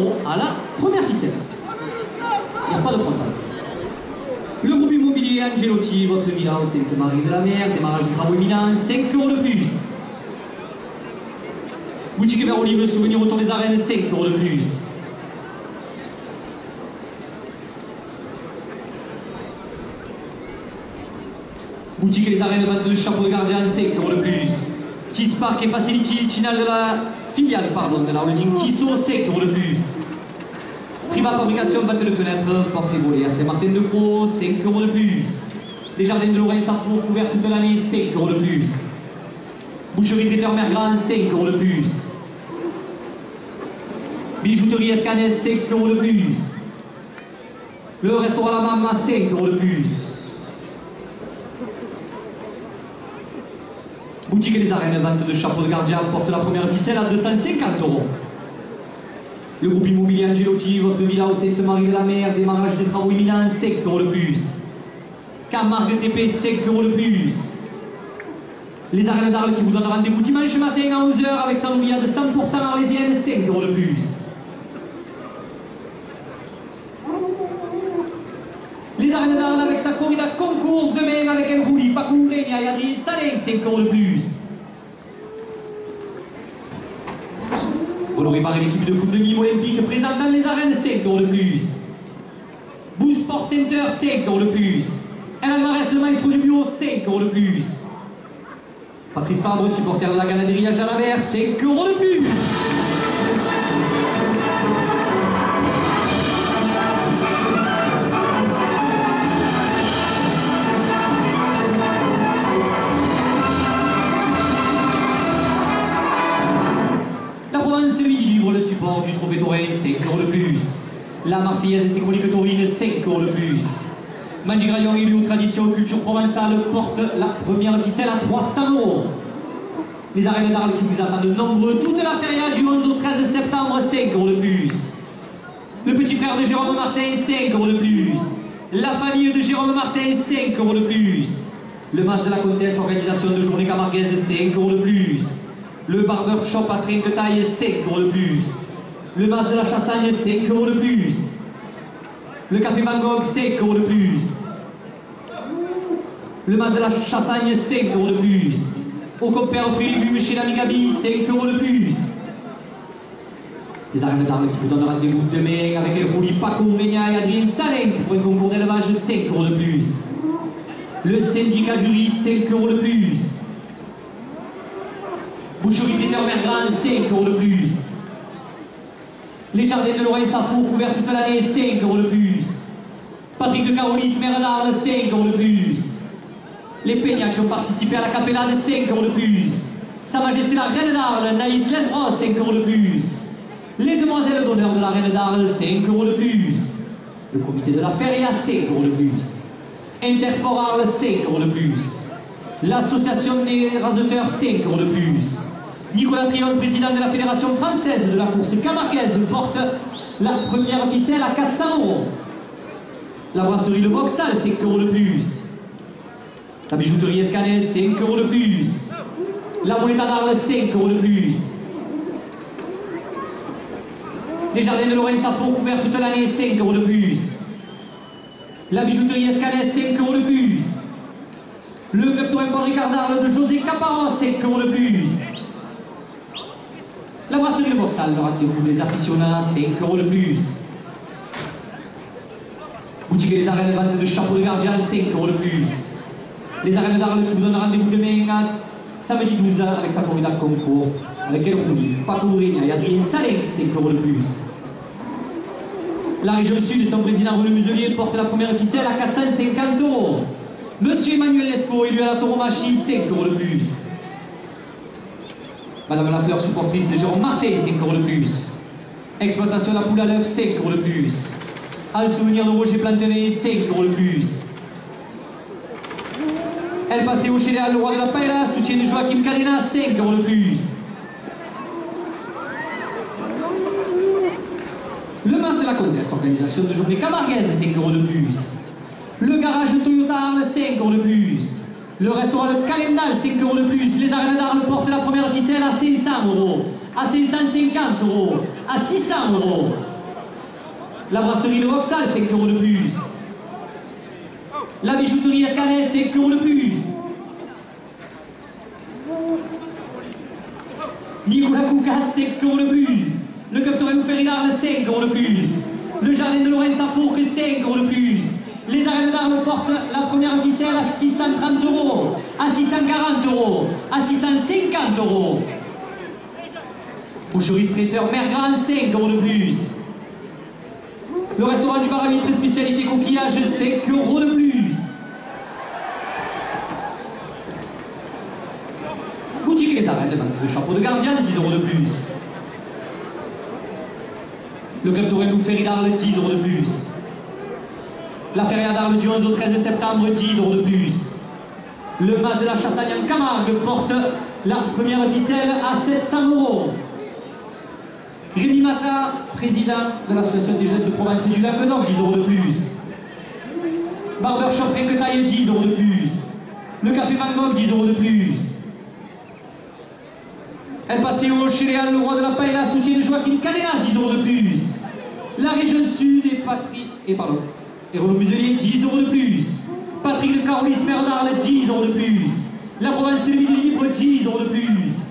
€ à la première ficelle. Il n'y a pas de frontal. Le groupe immobilier Angelotti, votre villa au Sainte-Marie de la Mer, démarrage des travaux imminents, 5 € de plus. Boutique Vert Olive, souvenir autour des arènes, 5 € de plus. Boutique Les Arènes, vente de chapeau de gardien, 5 € de plus. Tis Park et Facilities, finale de la filiale de la holding Tissot, 5 € de plus. Triba Fabrication, vente de fenêtres, porte et volets à Saint-Martin-de-Croix, 5 € de plus. Les jardins de Lorraine Sarfour, couverts toute l'année, 5 € de plus. Boucherie Traiteur Mergrand, 5 € de plus. Bijouterie Escanes, 5 € de plus. Le restaurant La Mama, 5 € de plus. Boutique Les Arènes, vente de chapeaux de gardien, porte la première ficelle à 250 €. Le groupe immobilier Angelotti, votre villa au Sainte-Marie de la Mer, démarrage des travaux imminents, 5 € de plus. Camargue TP, 5 € de plus. Les Arènes d'Arles qui vous donnent rendez-vous dimanche matin à 11 h avec sa nouvillade 100% arlésienne, 5 € de plus. Les Arènes d'Arles avec sa corrida concours demain avec El Rouli, Paco Urenia et Adrien Salin, 5 € de plus. Honoré par l'équipe de foot de Nîmes Olympique présente dans les arènes, 5 € de plus. Boo Sport Center, 5 € de plus. El Alvarez, le maestro du bio, 5 € de plus. Patrice Fabre, supporter de la Ganaderie à Jalabert, 5 € de plus. Le support du Trophée Taurin, 5 € de plus. La Marseillaise et ses chroniques taurines, 5 € de plus. Mandigraillon élu aux traditions culture provençale porte la première ficelle à 300 €. Les Arènes d'Arles qui vous attendent nombreux toute la feria du 11 au 13 septembre, 5 € de plus. Le petit frère de Jérôme Martin, 5 € de plus. La famille de Jérôme Martin, 5 € de plus. Le Mas de la Comtesse, organisation de journée camarguaise, 5 € de plus. Le barbershop à Trinquetaille, 5 € de plus. Le Mas de la Chassagne, 5 € de plus. Le Café Van Gogh, 5 € de plus. Le Mas de la Chassagne, 5 € de plus. Au compère fruits et légumes chez l'ami Gabi, 5 € de plus. Les Arènes d'Arles qui vous donnent rendez-vous demain avec El Rouli, Paco Urenia et Adrien Salin pour un concours d'élevage, 5 € de plus. Le syndicat du riz, 5 € de plus. Boucherie Traiteur Mergrand, 5 € de plus. Les jardins de Lorraine Sarfour, couverts toute l'année, 5 € de plus. Patrick de Carolis, maire d'Arles, 5 € de plus. Les Peñas qui ont participé à la Capellade, 5 € de plus. Sa Majesté la Reine d'Arles, Naïs Lesbros, 5 € de plus. Les demoiselles d'honneur de la Reine d'Arles, 5 € de plus. Le comité de la Feria, 5 € de plus. Intersport Arles, 5 € de plus. L'association des raseteurs, 5 € de plus. Nicolas Triol, président de la Fédération française de la course camarguaise, porte la première ficelle à 400 €. La brasserie Le Vauxhall, 5 € de plus. La bijouterie Escanes, 5 € de plus. La Moneta d'Arles, 5 € de plus. Les jardins de Lorraine Sarfour, couverts toute l'année, 5 € de plus. La bijouterie Escanes, 5 € de plus. Le club Tourin Paul Ricard d'Arles de José Caparros, 5 € de plus. La brasserie Le Vauxhall, le rendez-vous des aficionats, 5 € de plus. Boutique Les Arènes, vente de chapeaux de gardien, 5 € de plus. Les Arènes d'Arles qui vous donnent rendez-vous demain à samedi 12 h avec sa corrida concours, avec El Rouli, Paco Urenia et Adrien Salin, 5 € de plus. La région sud et son président René Muselier porte la première ficelle à 450 €. Monsieur Emmanuel Lescaut, élu à la tauromachie, 5 € de plus. Madame Lafleur, supportrice de Jérôme Martin, 5 € de plus. Exploitation de la poule à l'œuf, 5 € de plus. Al souvenir de Roger Plantenet, 5 € de plus. Elle passait au Chéléal, le roi de la paella, soutien de Joachim Cadena, 5 € de plus. Le Mas de la Comtesse, organisation de journée camarguaise, 5 € de plus. Le garage Toyota Arles, 5 € de plus. Le restaurant Le Calendal, 5 € de plus. Les Arènes d'Arles portent la première ficelle à 500 €, à 550 €, à 600 €. La brasserie Le Vauxhall, 5 € de plus. La bijouterie Escalès, 5 € de plus. Nicolas Koukas, 5 € de plus. Le Club Torino Ferry-d'Arles, 5 € de plus. Le Jardin de Lorraine Safourque, 5 € de plus. Les arènes d'Arles portent la première ficelle à 630 €, à 640 €, à 650 €. Boucherie Traiteur Mergrand, 5 € de plus. Le restaurant du Bar-à-Vitre spécialité coquillage, 5 € de plus. Boutique Les Arènes, le chapeau de gardien, 10 € de plus. Le Club Torino Ferry-d'Arles, 10 € de plus. La Feria d'Arles du 11 au 13 septembre, 10 € de plus. Le Mas de la Chassagne en Camargue porte la première ficelle à 700 €. Rémi Mata, président de l'association des jeunes de Provence et du Lac Nord, 10 € de plus. Barbershop Trinquetaille, 10 € de plus. Le Café Van Gogh, 10 € de plus. El Paseo chez Léal, le roi de la paella, soutien de Joaquin Cadenas, 10 € de plus. La région sud et Renaud Muselier, 10 € de plus. Patrick de Carolis, maire d'Arles, 10 € de plus. La province de Libre, 10 € de plus.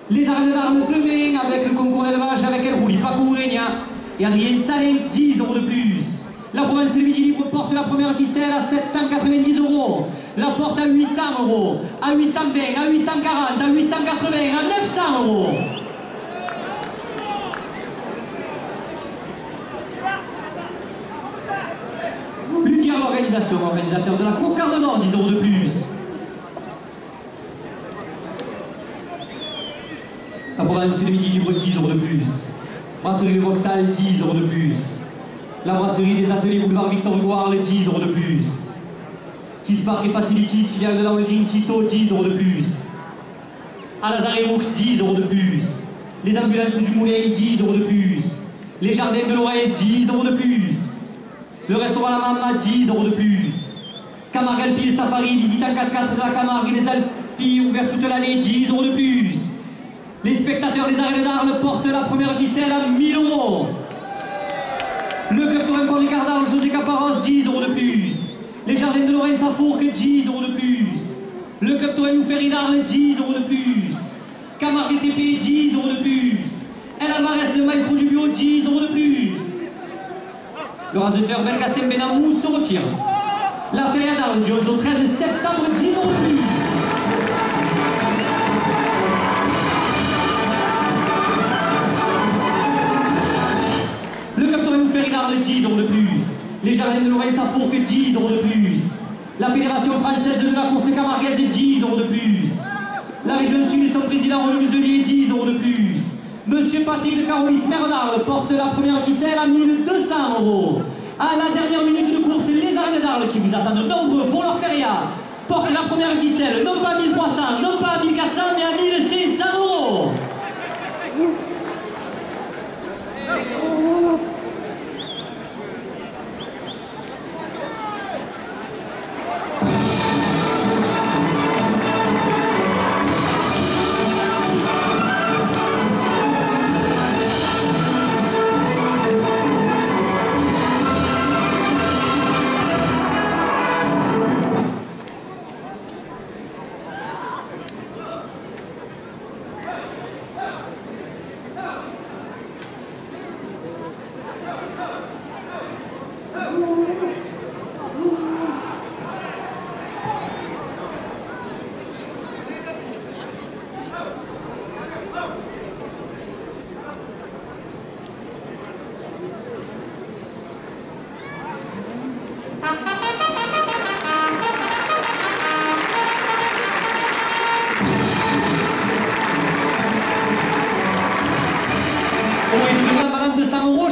Les arènes d'Arles demain avec le concours d'élevage avec El Rouli, Paco Urenia et Adrien Salin, 10 € de plus. La province de Libre porte la première ficelle à 790 €. La porte à 800 €, à 820, à 840, à 880, à 900 €. Luthier l'organisation, organisateur de la Cocarde Nord, 10 € de plus. La province de Midi Libre, 10 € de plus. Brasserie Le Vauxhall, 10 € de plus. La brasserie des ateliers boulevard Victor Hugo Arles, 10 € de plus. Tis Park et Facilities, filiale de la holding Tissot, 10 € de plus. Alazare Books, 10 € de plus. Les ambulances du Moulin, 10 € de plus. Les jardins de Lorraine, 10 € de plus. Le restaurant La Mama, 10 € de plus. Camargue Alpi Safari, visite en 4x4 de la Camargue et des Alpes, ouvert toute l'année, 10 € de plus. Les spectateurs des arènes d'Arles portent la première ficelle à 1000 €. Le Club Torino Ricard d'Arles, José Caparros, 10 € de plus. Les jardins de Lorraine Safourque, 10 € de plus. Le Club Torino Ferry d'Arles, 10 € de plus. Camargue TP, 10 € de plus. El Alvarez, le maestro du bio, 10 € de plus. Le raseteur Belkacem Benamou se retire. La Feria d'Arles du 11 au 13 septembre, 10 € de plus. Le Club Torino Ferry d'Arles, 10 € de plus. Les jardins de Lorraine Safourque, 10 € de plus. La Fédération française de la course camarguaise, 10 € de plus. La région sud et son président Renaud Muselier, 10 € de plus. Monsieur Patrick de Carolis, maire d'Arles, porte la première ficelle à 1200 €. À la dernière minute de course, les arènes d'Arles, qui vous attendent nombreux pour leur feria, portent la première ficelle, non pas à 1300, non pas à 1400, mais à 1500 €.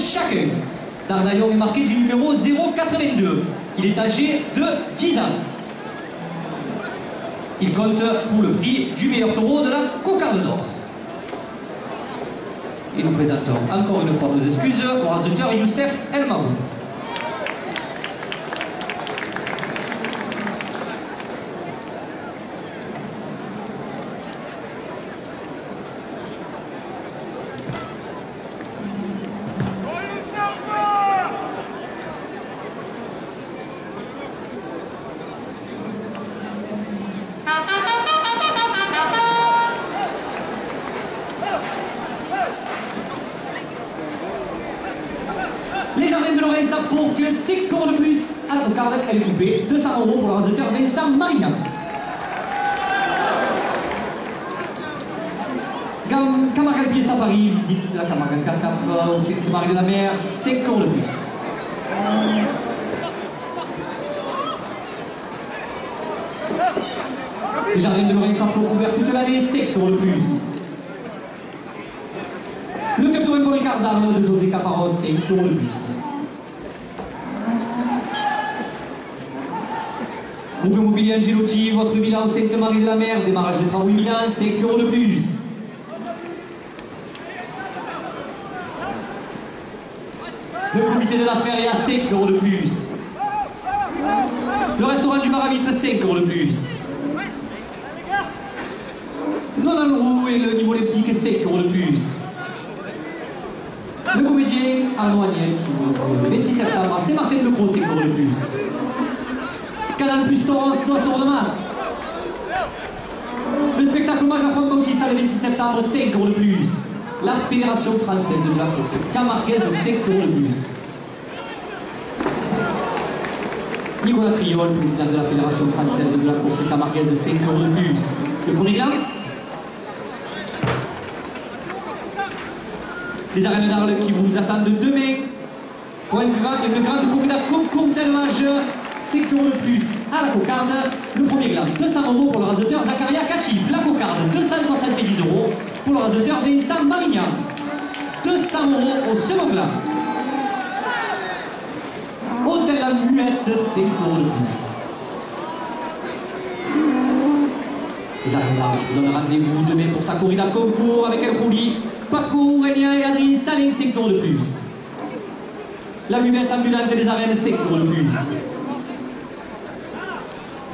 Chacun. Dardaillon est marqué du numéro 082. Il est âgé de 10 ans. Il compte pour le prix du meilleur taureau de la Cocarde d'Or. Et nous présentons encore une fois nos excuses au raseteur Youssef El Mabou. pour que 5 € de plus à la cocarde, elle est coupée. 200 € pour le raseteur Vincent Marignan. Camargue Safari visite la Camargue 4x4 au Cirque Marie de la Mer, 5 € de plus. Le jardin de Lorraine Saint-Flour ouvert toute l'année, 5 € de plus. Le Capitaine pour Ricard d'Arme de José Caparros, 5 € de plus. Groupe immobilier Angelotti, votre villa au Sainte-Marie de la Mer, démarrage des travaux imminents, 5 € de plus. Le comité de la Feria, 5 € de plus. Le restaurant du bar à vitre, 5 € de plus. Non-Alrou et le niveau olympique, 5 € de plus. Le comédien Arnaud Agnel, le 26 septembre à Saint-Martin-de-Croix, 5 € de plus. Canal Plus Torrance, d'Ossor de Masse. Le spectacle hommage à Franck Bautista le 26 septembre, 5 € de plus. La Fédération Française de la Course Camarguaise, 5 € de plus. Nicolas Triol, président de la Fédération Française de la Course Camarguaise, 5 € de plus. Le premier gain. Les arènes d'Arles qui vous attendent demain pour une grande corrida concours d'élevage, 5 € de plus à la cocarde. Le premier gland, 200 € pour le raseteur Zacharia Kachif. La cocarde, 270 € pour le raseteur Vincent Marignan. 200 € au second gland. Hôtel La Muette, 5 € de plus. Les arènes d'Arles qui vous donnent rendez-vous demain pour sa corrida concours avec El Rouli, Paco, Renia et Adrien Salin, 5 € de plus. La Muette ambulante des arènes, 5 € de plus.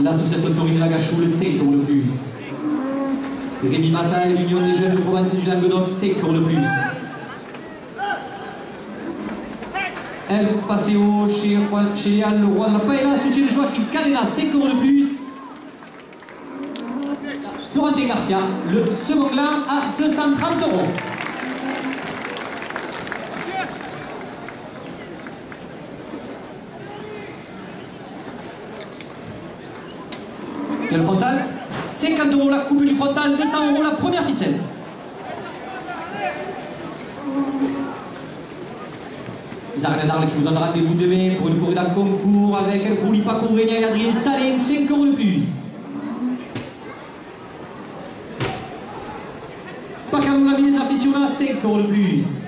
L'association taurine Lagachoule, 5 € de plus. Rémi Matin et l'Union des jeunes de province du Languedoc, 5 € de plus. El Paseo chez Léal, le roi de la paella, soutient le Joachim Cadena, 5 € de plus. Florentin Garcia, le second gland à 230 €. Et le frontal, 50 € la coupe du frontal, 200 € la première ficelle. Les arènes d'Arles qui vous donnent rendez-vous demain pour une corrida concours avec El Rouli, Paco, Renia et Adrien Salin, 5 € de plus. Pacalo Lamines Aficionados, 5 € de plus.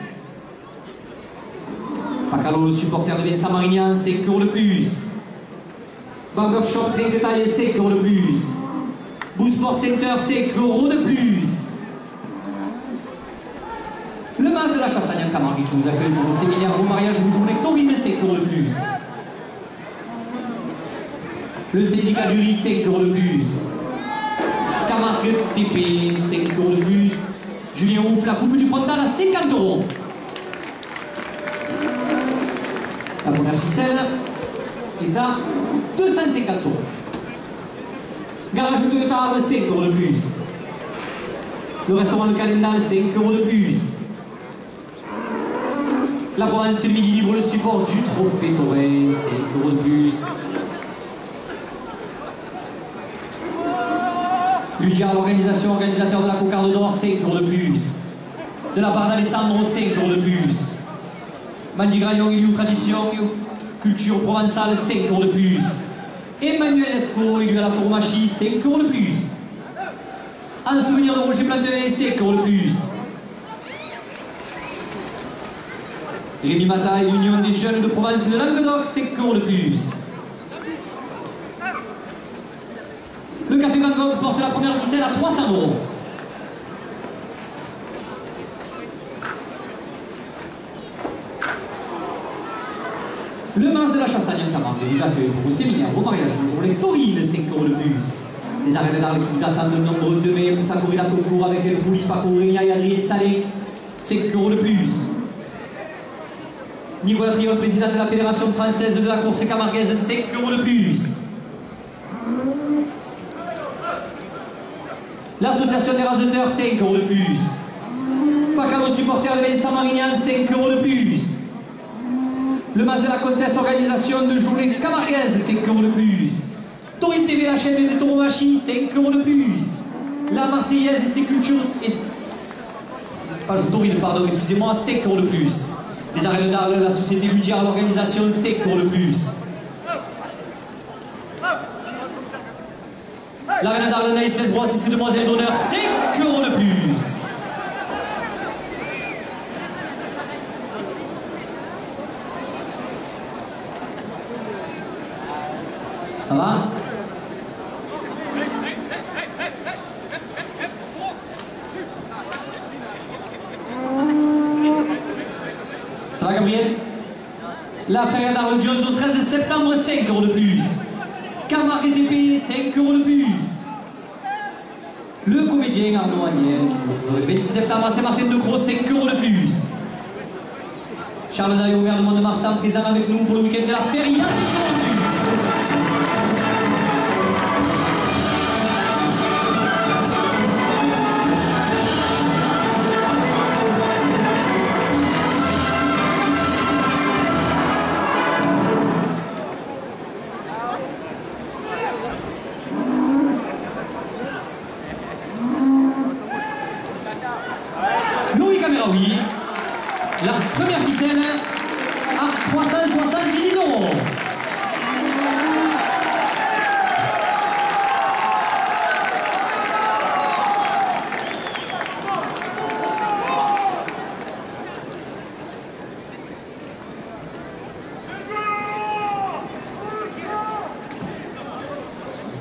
Pacalo, le supporter de Vincent Marignan, 5 € de plus. Bangkok Shop Trinquetaille, 5 € de plus. Boosport Center, 5 € de plus. Le Mas de la Chassagne en Camargue qui vous accueille pour vos séminaires, vos mariages, vos journées taurines, 5 € de plus. Le syndicat du riz, 5 € de plus. Camargue TP, 5 € de plus. Julien Ouf, la coupe du frontal à 50 €. La première ficelle est à 250 €. Garage de Toyota, 5 € de plus. Le restaurant de Calendal, 5 € de plus. La province du Midi Libre, le support du Trophée Taurin, 5 € de plus. Ludia, l'organisation, organisateur de la cocarde d'or, 5 € de plus. De la part d'Alessandro, 5 € de plus. Mandi Graillon, Iliou Tradition, Culture Provençale, 5 € de plus. Emmanuel Esco, élu à la Tourmachie, 5 € de plus. En souvenir de Roger Plantevin, 5 € de plus. Rémi Mata, l'Union des jeunes de province de Languedoc, 5 € de plus. Le Café Van Gogh porte la première ficelle à 300 €. Le Mas de la Chassagne en Camargue vous accueille pour vos séminaires, vos mariages, pour les taurines, 5 € de plus. Les arènes d'Arles qui vous attendent nombreux demain pour sa corrida concours avec El Rouli, Paco, Renia et Adrien Salé, 5 € de plus. Nicolas Triol, président de la Fédération Française de la Course Camarguaise, 5 € de plus. L'association des raseteurs, 5 € de plus. Pacalo supporter de Vincent Marignan, 5 € de plus. Le Mas de la Comtesse, organisation de journée camarguaise, 5 € de plus. Taurine TV, la chaîne des tauromachie, 5 € de plus. La Marseillaise et ses cultures... Taurine, pardon, excusez-moi, 5 € de plus. Les arènes d'Arles, la société Ludiard, l'organisation, 5 € de plus. L'arène d'Arles, Naïs Lesbrois et ses demoiselles d'honneur, 5 € de plus. Ça va? Ça va, Gabriel? La Feria d'Arles Jones au 13 septembre, 5 € de plus. Camargue et TP, 5 € de plus. Le comédien Arnaud Agnel, le 26 septembre à Saint-Martin-de-Croix, 5 € de plus. Charles Daillot, maire de Mont-de-Marsan, présent avec nous pour le week-end de la Feria. Louis Cameraoui, la première ficelle à 370 €.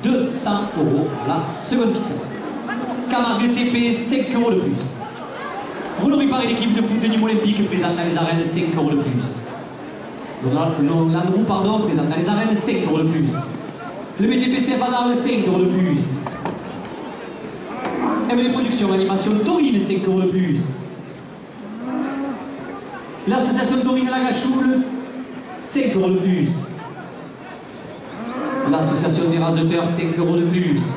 €200 la seconde ficelle. Camargue TP, 5 € de plus. Renaud Ripard et l'équipe de foot de Nîmes Olympique présente dans les arènes 5 € de plus. Landroux, pardon, présente dans les arènes 5 € de plus. Le BTPCF à Darles, 5 € de plus. MD Productions, animation Taurine, 5 € de plus. L'association Taurine Lagachoule, 5 € de plus. L'association des raseteurs, 5 € de plus.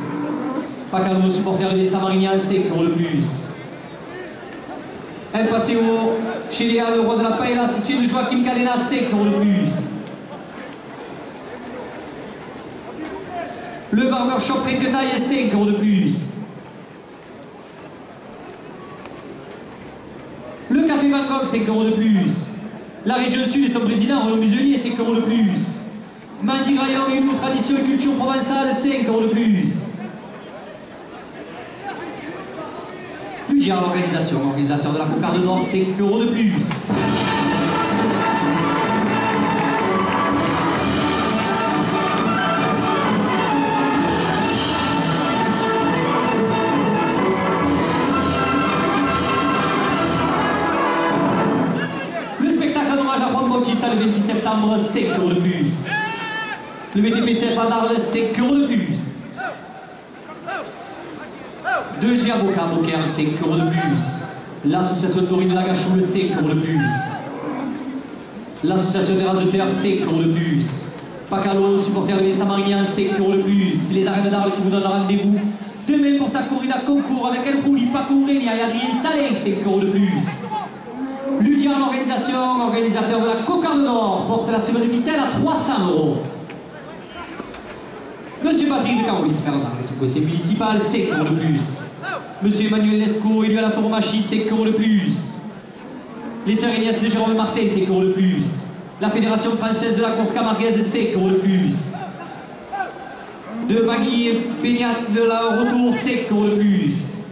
Pacalmo, supporters des Samariniens, 5 € de plus. El Paseo, chez Léa, le roi de la paella, soutien de Joaquim Cadena, 5 € de plus. Le barbershop Trinquetaille, 5 € de plus. Le café Bangkok, 5 € de plus. La région sud et son président, Renaud Muselier, 5 € de plus. Mandy Graillon et une tradition et culture provençale, 5 € de plus. Ludiard, l'organisation, organisateur de la Cocarde d'Or, 5 € de plus. Le spectacle en hommage à Juan Bautista le 26 septembre, 5 € de plus. Le BTPCF à Darles, 5 € de plus. 2G Avocat Beaucaire, 5 € de plus. L'association Taurine de Lagachoule, 5 € de plus. L'association des raseteurs, 5 € de plus. Pacalo, supporters des Samariniens, 5 € de plus. Les arènes d'Arles qui vous donnent rendez-vous demain pour sa corrida concours avec El Rouli, Paco Aurelia et Adrien Salin, 5 € de plus. Ludiard, l'organisation, organisateur de la Cocarde d'Or, porte la seconde ficelle à 300 €. Monsieur Patrick de Carolis Ferdinand, c'est municipal, 5 € de plus. Monsieur Emmanuel Lescaut, élu à la tauromachie, 5 € de plus. Les sœurs Agnès de Jérôme Martin, 5 € de plus. La Fédération française de la course camarguaise, 5 € de plus. De Bagui et Péniat de la Retour, 5 € de plus.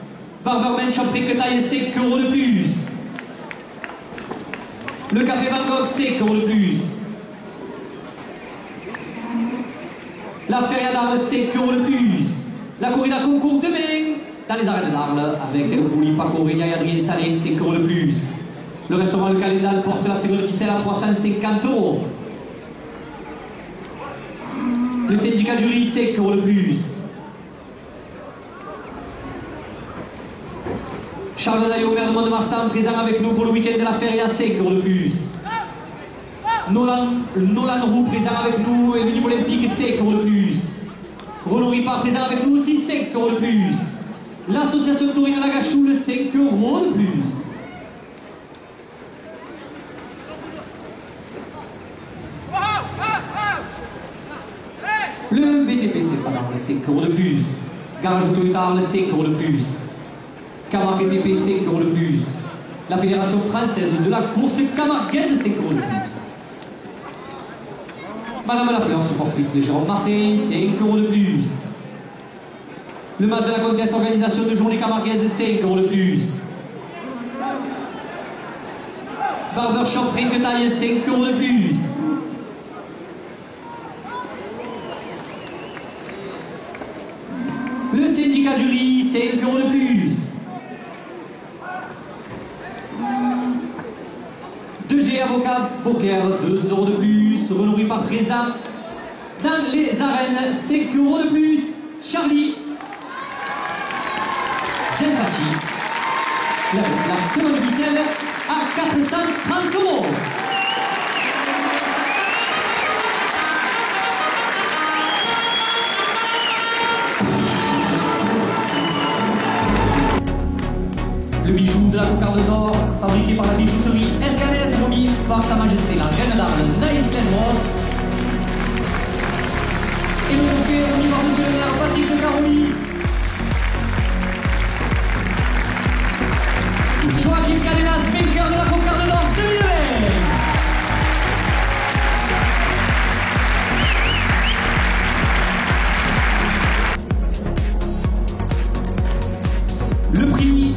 Barberman Champré-Quetaille, 5 € de plus. Le Café Bangkok, 5 € de plus. La Feria d'Arles, 5 € de plus. La corrida concours demain dans les arènes d'Arles avec El Rouli, Paco Aurelia et Adrien Salin, 5 € de plus. Le restaurant Le Calendal porte la seconde ficelle à 350 €. Le syndicat du riz, 5 € de plus. Charles Daillot, maire de Mont-de-Marsan, présent avec nous pour le week-end de la Feria, 5 € de plus. Nolan Roux, présent avec nous, et le Nîmes Olympique, 5 € de plus. Renaud Ripard, présent avec nous aussi, 5 € de plus. L'association Taurine Lagachoule, 5 € de plus. c'est pas dans 5 € de plus. Garage Toyota, 5 € de plus. Camargue TP, 5 € de plus. La Fédération Française de la Course Camarguaise, 5 € de plus. Madame Lafleur, supportrice de Jérôme Martin, 5 € de plus. Le Mas de la Comtesse, organisation de journée camarguaise, 5 € de plus. Barbershop Trinquetaille, 5 € de plus. Le syndicat du riz, 5 € de plus. 2G Avocat Poker, 2 € de plus. Renommé par présent dans les arènes, 5 € de plus. Charlie Zenfati, la seconde ficelle à 430 €. Le bijou de la cocarde d'or, fabriqué par la bijouterie Escanès, remis par Sa Majesté la Reine d'Arles, Naïs Lesmos. Et le trophée remis par monsieur le maire Patrick de Carolis. Joachim Cadenas, vainqueur de la cocarde d'or 2020. Le prix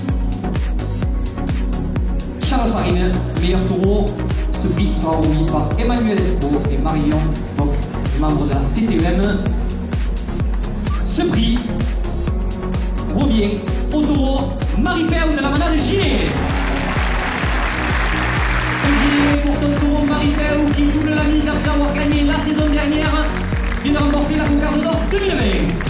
Charles Farine, meilleur taureau. Ce prix sera remis par Emmanuel Espo et Marion Boc, membres de la CTEM. Ce prix revient au taureau Marie-Péo de la manade Gilet. Un gilet pour son taureau Marie-Péo qui double la mise après avoir gagné la saison dernière, vient de remporter la cocarde d'or 2020.